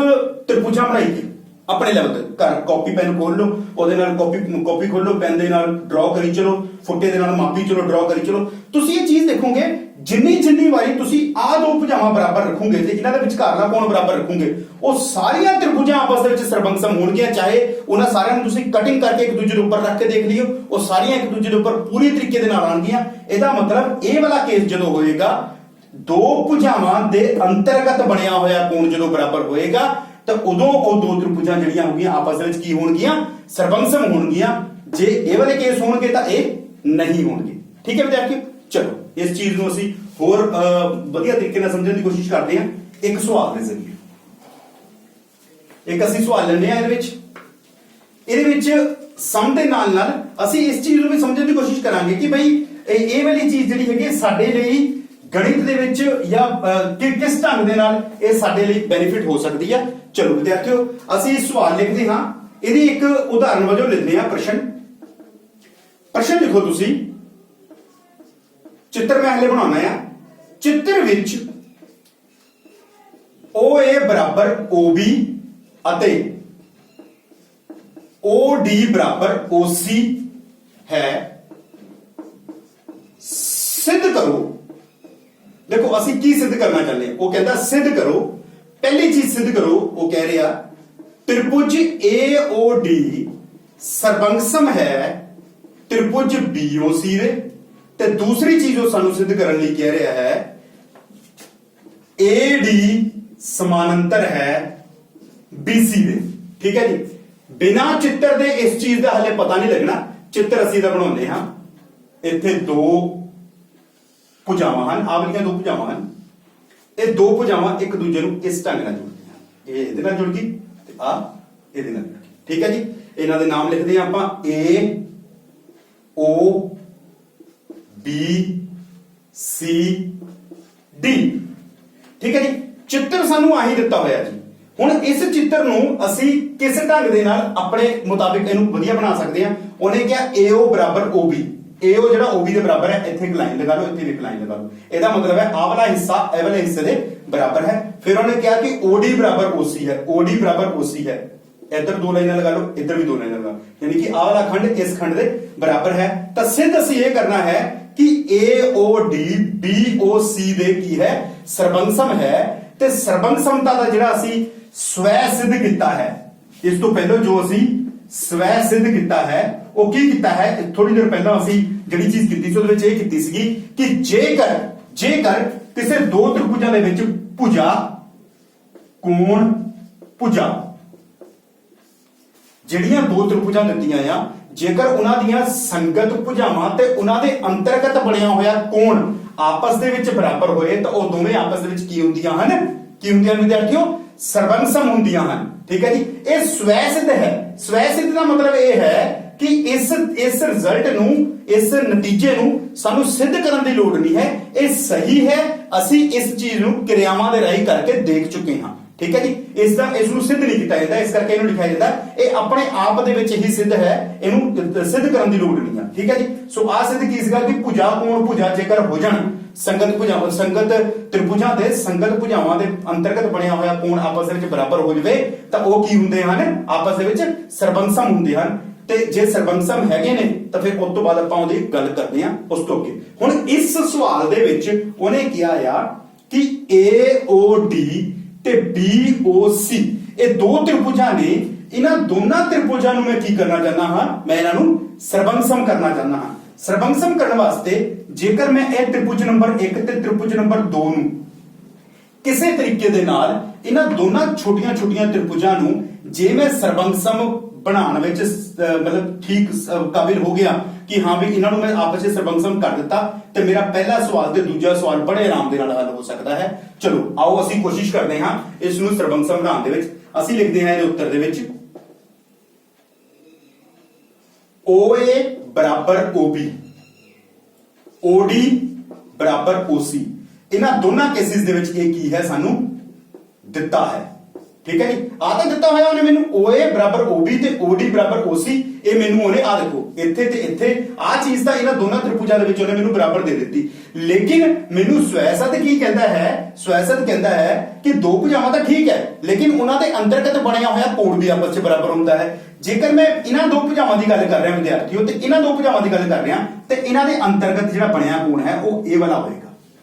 Speaker 1: ਤ੍ਰਿਭੁਜਾਂ ਬਣਾਈਏ ਆਪਣੇ ਲੈਵਲ ਤੇ। ਘਰ ਕਾਪੀ ਪੈਨ ਖੋਲ ਲਓ, ਉਹਦੇ ਨਾਲ ਕਾਪੀ ਖੋਲ ਲਓ, ਪੈਨ ਦੇ ਨਾਲ ਡਰਾ ਕਰੀ ਚਲੋ, ਫੁੱਟੇ ਦੇ ਨਾਲ ਮਾਪੀ ਚਲੋ, ਡਰਾ ਕਰੀ ਚਲੋ। ਤੁਸੀਂ ਇਹ ਚੀਜ਼ ਦੇਖੋਗੇ ਜਿੰਨੀ ਵਾਰੀ ਤੁਸੀਂ ਆਹ 2 ਭੁਜਾਵਾਂ ਬਰਾਬਰ ਰੱਖੋਗੇ ਤੇ ਇਹਨਾਂ ਦੇ ਵਿਚਕਾਰਲਾ ਕੋਣ ਬਰਾਬਰ ਰੱਖੋਗੇ, ਉਹ ਸਾਰੀਆਂ ਤ੍ਰਿਭੁਜਾਂ ਆਪਸ ਦੇ ਵਿੱਚ ਸਰਬੰਸਮ ਹੋਣਗੀਆਂ। ਚਾਹੇ ਉਹਨਾਂ ਸਾਰਿਆਂ ਨੂੰ ਤੁਸੀਂ ਕਟਿੰਗ ਕਰਕੇ ਇੱਕ ਦੂਜੇ ਦੇ ਉੱਪਰ ਰੱਖ ਕੇ ਦੇਖ ਲਿਓ, ਉਹ ਸਾਰੀਆਂ ਇੱਕ ਦੂਜੇ ਦੇ ਉੱਪਰ ਪੂਰੀ ਤਰੀਕੇ ਦੇ ਨਾਲ ਆਣਗੀਆਂ। ਇਹਦਾ ਮਤਲਬ ਇਹ ਵਾਲਾ ਕੇਸ ਜਦੋਂ ਹੋਏਗਾ, 2 ਭੁਜਾਵਾਂ ਦੇ ਅੰਤਰਗਤ ਬਣਿਆ ਹੋਇਆ ਕੋਣ ਜਦੋਂ ਬਰਾਬਰ ਹੋਏਗਾ ਤਾਂ ਉਦੋਂ ਉਹ 2 ਤ੍ਰਿਭੁਜਾਂ ਜਿਹੜੀਆਂ ਹੋਣਗੀਆਂ ਆਪਸ ਦੇ ਵਿੱਚ ਕੀ ਹੋਣਗੀਆਂ, ਸਰਬੰਸਮ ਹੋਣਗੀਆਂ। ਜੇ ਇਹ ਵਾਲੇ ਕੇਸ ਹੋਣਗੇ ਤਾਂ ਇਹ ਨਹੀਂ ਹੋਣਗੇ। ਠੀਕ ਹੈ ਵਿਦਿਆਰਥੀਓ, ਚਲੋ ਇਸ ਚੀਜ਼ ਨੂੰ ਅਸੀਂ ਹੋਰ ਵਧੀਆ ਤਰੀਕੇ ਨਾਲ ਸਮਝਣ ਦੀ ਕੋਸ਼ਿਸ਼ ਕਰਦੇ ਹਾਂ ਇੱਕ ਸਵਾਲ ਦੇ ਜ਼ਰੀਏ। ਇੱਕ ਅਸੀਂ ਸਵਾਲ ਲੈਂਦੇ ਹਾਂ ਇਹਦੇ ਵਿੱਚ ਸਮ ਦੇ ਨਾਲ ਨਾਲ ਅਸੀਂ ਇਸ ਚੀਜ਼ ਨੂੰ ਵੀ ਸਮਝਣ ਦੀ ਕੋਸ਼ਿਸ਼ ਕਰਾਂਗੇ ਕਿ ਭਾਈ ਇਹ ਵਾਲੀ ਚੀਜ਼ ਜਿਹੜੀ ਹੈਗੀ ਸਾਡੇ ਲਈ ਗਣਿਤ ਦੇ ਵਿੱਚ ਜਾਂ ਕਿਸ ਢੰਗ ਦੇ ਨਾਲ ਇਹ ਸਾਡੇ ਲਈ ਬੈਨੀਫਿਟ ਹੋ ਸਕਦੀ ਹੈ। ਚਲੋ ਵਿਦਿਆਰਥੀਓ ਅਸੀਂ ਸਵਾਲ ਲਿਖਦੇ ਹਾਂ, ਇਹਦੀ ਇੱਕ ਉਦਾਹਰਨ ਵਜੋਂ ਲਿਖਦੇ ਹਾਂ ਪ੍ਰਸ਼ਨ ਲਿਖੋ ਤੁਸੀਂ। ਚਿੱਤਰ ਮੈਂ ਹਲੇ ਬਣਾਉਣਾ ਆ। ਚਿੱਤਰ ਵਿੱਚ OA ਬਰਾਬਰ OB ਅਤੇ OD ਬਰਾਬਰ OC ਹੈ। ਸਿੱਧ ਕਰੋ। ਦੇਖੋ ਅਸੀਂ ਕੀ ਸਿੱਧ ਕਰਨਾ ਚਾਹੁੰਦੇ ਹਾਂ, ਉਹ ਕਹਿੰਦਾ ਸਿੱਧ ਕਰੋ। ਪਹਿਲੀ ਚੀਜ਼ ਸਿੱਧ ਕਰੋ, ਉਹ ਕਹਿ ਰਿਹਾ ਤ੍ਰਿਭੁਜ AOD ਸਰਬੰਸਮ ਹੈ ਤ੍ਰਿਭੁਜ BOC ਦੇ। ਤੇ ਦੂਸਰੀ ਚੀਜ਼ ਉਹ ਸਾਨੂੰ ਸਿੱਧ ਕਰਨ ਲਈ ਕਹਿ ਰਿਹਾ ਹੈ AD ਸਮਾਨੰਤਰ ਹੈ BC ਦੇ। ਠੀਕ ਹੈ ਜੀ, ਬਿਨਾ ਚਿੱਤਰ ਦੇ ਇਸ ਚੀਜ਼ ਦਾ ਹਲੇ ਪਤਾ ਨਹੀਂ ਲੱਗਣਾ। ਚਿੱਤਰ ਅਸੀਂ ਤਾਂ ਬਣਾਉਂਦੇ ਹਾਂ। ਇੱਥੇ 2 ਭੁਜਾਵਾਂ ਹਨ, ਆਹ ਵਾਲੀਆਂ 2 ਭੁਜਾਵਾਂ ਹਨ। ਇਹ 2 ਭੁਜਾਵਾਂ ਇੱਕ ਦੂਜੇ ਨੂੰ ਇਸ ਢੰਗ ਨਾਲ ਜੁੜਦੀਆਂ। ਇਹ ਇਹਦੇ ਨਾਲ ਜੁੜ ਗਈ ਤੇ ਆ ਇਹਦੇ ਨਾਲ। ਠੀਕ ਹੈ ਜੀ, ਇਹਨਾਂ ਦੇ ਨਾਮ ਲਿਖਦੇ ਹਾਂ ਆਪਾਂ AO B C D। ਠੀਕ ਹੈ ਜੀ, ਚਿੱਤਰ ਸਾਨੂੰ ਆਹੀ ਦਿੱਤਾ ਹੋਇਆ ਜੀ। ਹੁਣ ਇਸ ਚਿੱਤਰ ਨੂੰ ਅਸੀਂ ਕਿਸ ਢੰਗ ਦੇ ਨਾਲ ਆਪਣੇ ਮੁਤਾਬਿਕ ਇਹਨੂੰ ਵਧੀਆ ਬਣਾ ਸਕਦੇ ਹਾਂ। ਉਹਨੇ ਕਿਹਾ AO ਬਰਾਬਰ OB। AO ਜਿਹੜਾ OB ਦੇ ਬਰਾਬਰ ਹੈ, ਇੱਥੇ ਇੱਕ ਲਾਈਨ ਲਗਾ ਲਓ, ਇੱਥੇ ਵੀ ਇੱਕ ਲਾਈਨ ਲਗਾ ਲਓ। ਇਹਦਾ ਮਤਲਬ ਹੈ ਆਹ ਵਾਲਾ ਹਿੱਸਾ ਇਹ ਵਾਲੇ ਹਿੱਸੇ ਦੇ ਬਰਾਬਰ ਹੈ। ਫਿਰ ਉਹਨੇ ਕਿਹਾ ਕਿ OD ਬਰਾਬਰ OC ਹੈ, OD ਬਰਾਬਰ OC ਹੈ। ਇੱਧਰ 2 ਲਾਈਨਾਂ ਲਗਾ ਲਓ, ਇੱਧਰ ਵੀ 2 ਲਾਈਨਾਂ ਲਗਾ ਲਓ, ਯਾਨੀ ਕਿ ਆਹ ਵਾਲਾ ਖੰਡ ਇਸ ਖੰਡ ਦੇ ਬਰਾਬਰ ਹੈ। ਤਾਂ ਸਿੱਧ ਅਸੀਂ ਇਹ ਕਰਨਾ ਹੈ ਕਿ AOD BOC ਦੇ ਕੀ ਹੈ, ਸਰਬੰਸਮ ਹੈ। ਤੇ ਸਰਬੰਸਮਤਾ ਦਾ ਜਿਹੜਾ ਅਸੀਂ ਸਵੈ ਸਿੱਧ ਕੀਤਾ ਹੈ, ਇਸ ਤੋਂ ਪਹਿਲਾਂ ਜੋ ਅਸੀਂ ਸਵੈ ਸਿੱਧ ਕੀਤਾ ਹੈ ਉਹ ਕੀ ਕੀਤਾ ਹੈ, ਥੋੜੀ ਦੇਰ ਪਹਿਲਾਂ ਅਸੀਂ ਜਿਹੜੀ ਚੀਜ਼ ਕੀਤੀ ਸੀ ਉਹਦੇ ਵਿੱਚ ਇਹ ਕੀਤੀ ਸੀਗੀ ਕਿ ਜੇਕਰ ਕਿਸੇ 2 ਤ੍ਰਿਭੁਜਾਂ ਦੇ ਵਿੱਚ ਭੁਜਾ ਕੋਣ ਭੁਜਾ ਜਿਹੜੀਆਂ 2 ਤ੍ਰਿਭੁਜਾਂ ਦਿੱਤੀਆਂ ਆ, ਜੇਕਰ ਉਹਨਾਂ ਦੀਆਂ ਸੰਗਤ ਭੁਜਾਵਾਂ ਤੇ ਉਹਨਾਂ ਦੇ ਅੰਤਰਗਤ ਬਣਿਆ ਹੋਇਆ ਕੋਣ ਆਪਸ ਦੇ ਵਿੱਚ ਬਰਾਬਰ ਹੋਏ ਤਾਂ ਉਹ ਦੋਵੇਂ ਆਪਸ ਦੇ ਵਿੱਚ ਕੀ ਹੁੰਦੀਆਂ ਹਨ, ਕੀ ਹੁੰਦੀਆਂ ਵਿਦਿਆਰਥੀਓ, ਸਰਬੰਸਮ ਹੁੰਦੀਆਂ ਹਨ। ਠੀਕ ਹੈ ਜੀ, ਇਹ ਸਵੈ ਸਿੱਧ ਹੈ। ਸਵੈ ਸਿੱਧ ਦਾ ਮਤਲਬ ਇਹ ਹੈ ਕਿ ਇਸ ਰਿਜ਼ਲਟ ਨੂੰ, ਇਸ ਨਤੀਜੇ ਨੂੰ ਸਾਨੂੰ ਸਿੱਧ ਕਰਨ ਦੀ ਲੋੜ ਨਹੀਂ ਹੈ, ਇਹ ਸਹੀ ਹੈ, ਅਸੀਂ ਇਸ ਚੀਜ਼ ਨੂੰ ਕਿਰਿਆਵਾਂ ਦੇ ਰਾਹੀਂ ਕਰਕੇ ਦੇਖ ਚੁੱਕੇ ਹਾਂ। ਠੀਕ ਹੈ ਜੀ, ਇਸ ਨੂੰ ਸਿੱਧ ਨਹੀਂ ਕੀਤਾ ਜਾਂਦਾ, ਇਸ ਕਰਕੇ ਇਹਨੂੰ ਲਿਖਿਆ ਜਾਂਦਾ ਇਹ ਆਪਣੇ ਆਪ ਦੇ ਵਿੱਚ ਹੀ ਸਿੱਧ ਹੈ, ਇਹਨੂੰ ਸਿੱਧ ਕਰਨ ਦੀ ਲੋੜ ਨਹੀਂ ਹੈ। ਠੀਕ ਹੈ ਜੀ, ਸੋ ਆ ਸਿੱਧ ਕੀ ਸੀਗਾ ਕਿ ਭੁਜਾ ਕੋਣ ਭੁਜਾ ਜੇਕਰ ਹੋ ਜਾਣ, ਸੰਗਤ ਤ੍ਰਿਭੁਜਾਂ ਦੇ ਸੰਗਤ ਭੁਜਾਵਾਂ ਦੇ ਅੰਤਰਗਤ ਬਣਿਆ ਹੋਇਆ ਕੋਣ ਆਪਸ ਦੇ ਵਿੱਚ ਬਰਾਬਰ ਹੋ ਜਾਵੇ ਤਾਂ ਉਹ ਕੀ ਹੁੰਦੇ ਹਨ, ਆਪਸ ਦੇ ਵਿੱਚ ਸਰਬੰਸਮ ਹੁੰਦੇ ਹਨ। ਤੇ ਜੇ ਸਰਬੰਸਮ ਹੈਗੇ ਨੇ ਤਾਂ ਫਿਰ ਉਸ ਤੋਂ ਬਾਅਦ ਆਪਾਂ ਉਹਦੀ ਗੱਲ ਕਰਦੇ ਹਾਂ ਉਸ ਤੋਂ ਅੱਗੇ। ਹੁਣ ਇਸ ਸਵਾਲ ਦੇ ਵਿੱਚ ਉਹਨੇ ਕਿਹਾ ਆ ਕਿ AOD ਤੇ BOC ਇਹ ਦੋ ਤ੍ਰਿਭੁਜਾਂ ਨੇ, ਇਹਨਾਂ ਦੋਨਾਂ ਤ੍ਰਿਭੁਜਾਂ ਨੂੰ ਮੈਂ ਕੀ ਕਰਨਾ ਚਾਹੁੰਦਾ ਹਾਂ, ਮੈਂ ਇਹਨਾਂ ਨੂੰ ਸਰਬੰਸਮ ਕਰਨਾ ਚਾਹੁੰਦਾ ਹਾਂ। ਸਰਬੰਸਮ ਕਰਨ ਵਾਸਤੇ ਜੇਕਰ ਮੈਂ ਇਹ ਤ੍ਰਿਭੁਜ ਨੰਬਰ 1 ਤੇ ਤ੍ਰਿਭੁਜ ਨੰਬਰ 2 ਨੂੰ ਕਿਸੇ ਤਰੀਕੇ ਦੇ ਨਾਲ ਇਹਨਾਂ ਦੋਨਾਂ ਛੋਟੀਆਂ ਤ੍ਰਿਭੁਜਾਂ ਨੂੰ ਜੇ ਮੈਂ ਸਰਬੰਸਮ ਬਣਾਉਣ ਵਿੱਚ ਮਤਲਬ ਠੀਕ ਕਾਬਿਲ ਹੋ ਗਿਆ ਕਿ ਹਾਂ ਵੀ ਇਹਨਾਂ ਨੂੰ ਮੈਂ ਆਪਸ ਵਿੱਚ ਸਰਬੰਸਮ ਕਰ ਦਿੱਤਾ ਤੇ ਮੇਰਾ ਪਹਿਲਾ ਸਵਾਲ ਤੇ ਦੂਜਾ ਸਵਾਲ ਬੜੇ ਆਰਾਮ ਦੇ ਨਾਲ ਹੱਲ ਹੋ ਸਕਦਾ ਹੈ। ਚਲੋ ਆਓ ਅਸੀਂ ਕੋਸ਼ਿਸ਼ ਕਰਦੇ ਹਾਂ ਇਸ ਨੂੰ ਸਰਬੰਸਮ ਬਣਾਉਣ ਦੇ ਵਿੱਚ। ਅਸੀਂ ਲਿਖਦੇ ਹਾਂ ਇਹਦੇ ਉੱਤਰ ਦੇ ਵਿੱਚ OA ਬਰਾਬਰ OB, OD ਬਰਾਬਰ OC। ਇਹਨਾਂ ਦੋਨਾਂ ਕੇਸਿਸ ਦੇ ਵਿੱਚ ਇਹ ਕੀ ਹੈ ਸਾਨੂੰ ਦਿੱਤਾ ਹੈ। ਠੀਕ ਹੈ ਜੀ, ਆ ਤਾਂ ਦਿੱਤਾ ਹੋਇਆ ਉਹਨੇ ਮੈਨੂੰ OA ਬਰਾਬਰ OB ਤੇ OD ਬਰਾਬਰ OC, ਇਹ ਮੈਨੂੰ ਉਹਨੇ ਆ ਦੇਖੋ ਇੱਥੇ ਤੇ ਇੱਥੇ ਆ ਚੀਜ਼ ਤਾਂ ਇਹਨਾਂ ਦੋਨਾਂ ਤ੍ਰਿਭੁਜਾਂ ਦੇ ਵਿੱਚ ਉਹਨੇ ਮੈਨੂੰ ਬਰਾਬਰ ਦੇ ਦਿੱਤੀ। ਲੇਕਿਨ ਮੈਨੂੰ ਸਵੈਸਤ ਕੀ ਕਹਿੰਦਾ ਹੈ, ਸਵੈਸਤ ਕਹਿੰਦਾ ਹੈ ਕਿ ਦੋ ਭੁਜਾਵਾਂ ਤਾਂ ਠੀਕ ਹੈ ਲੇਕਿਨ ਉਹਨਾਂ ਦੇ ਅੰਤਰਗਤ ਬਣਿਆ ਹੋਇਆ ਕੋਣ ਵੀ ਆਪਸ ਵਿੱਚ ਬਰਾਬਰ ਹੁੰਦਾ ਹੈ। ਜੇਕਰ ਮੈਂ ਇਹਨਾਂ ਦੋ ਭੁਜਾਵਾਂ ਦੀ ਗੱਲ ਕਰ ਰਿਹਾ ਵਿਦਿਆਰਥੀਓ ਤੇ ਇਹਨਾਂ ਦੋ ਭੁਜਾਵਾਂ ਦੀ ਗੱਲ ਕਰ ਰਿਹਾ ਤੇ ਇਹਨਾਂ ਦੇ ਅੰਤਰਗਤ ਜਿਹੜਾ ਬਣਿਆ ਕੋਣ ਹੈ ਉਹ ਇਹ ਵਾਲਾ ਹੋਏਗਾ।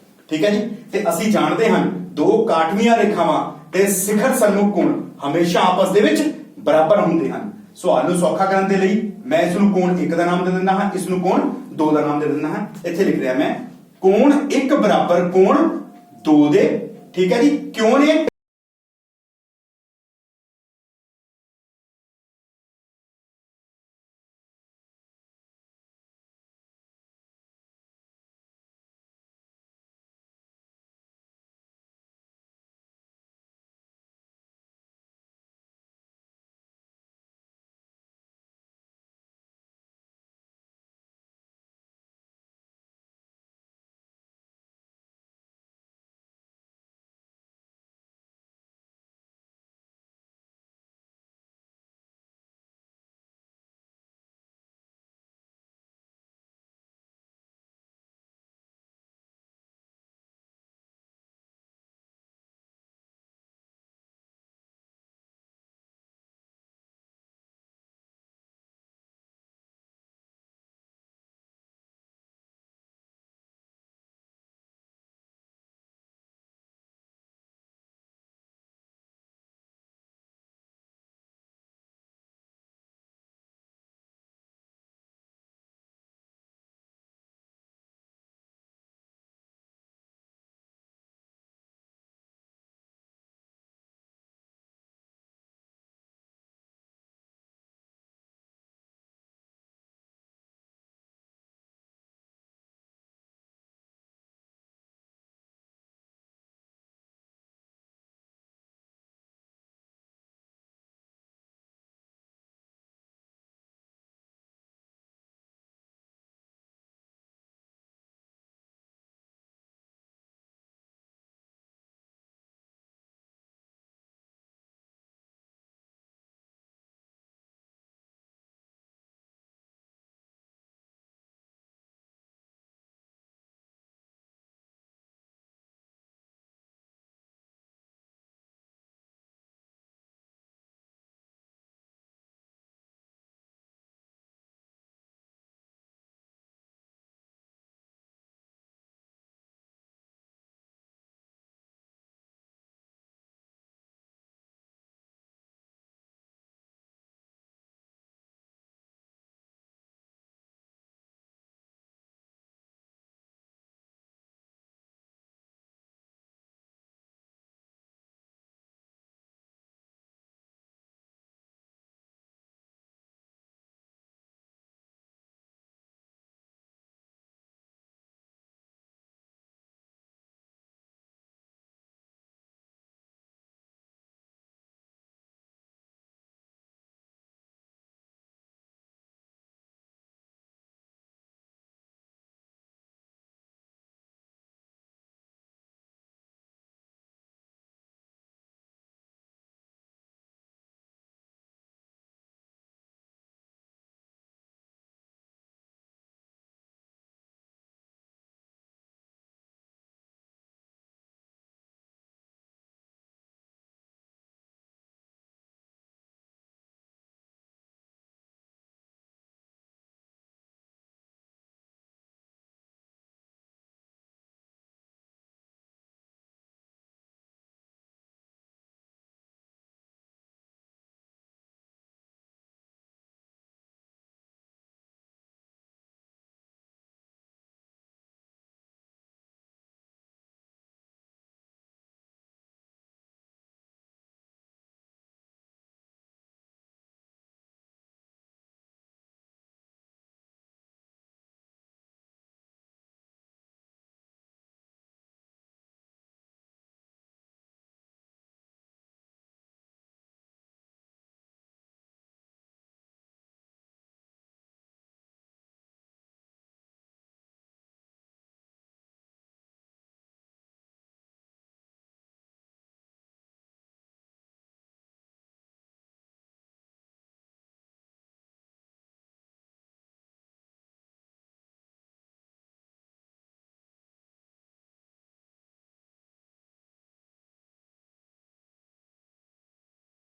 Speaker 1: ਠੀਕ ਹੈ ਜੀ, ਤੇ ਅਸੀਂ ਜਾਣਦੇ ਹਾਂ ਦੋ ਕਾਟਵੀਆਂ ਰੇਖਾਵਾਂ ਤੇ ਸਿਖਰ ਸਨਮੁਖ ਕੋਣ ਹਮੇਸ਼ਾ ਆਪਸ ਦੇ ਵਿੱਚ ਬਰਾਬਰ ਹੁੰਦੇ ਹਨ। ਸਵਾਲ ਨੂੰ ਸੌਖਾ ਕਰਨ ਦੇ ਲਈ ਮੈਂ ਇਸ ਨੂੰ ਕੋਣ 1 ਦਾ ਨਾਮ ਦੇ ਦਿੰਦਾ ਹਾਂ, ਇਸ ਨੂੰ ਕੋਣ 2 ਦਾ ਨਾਮ ਦੇ ਦਿੰਦਾ ਹਾਂ। ਇੱਥੇ ਲਿਖ ਰਿਹਾ ਮੈਂ ਕੋਣ 1 ਬਰਾਬਰ ਕੋਣ 2 ਦੇ। ਠੀਕ ਹੈ ਜੀ, ਕਿਉਂ ਨੇ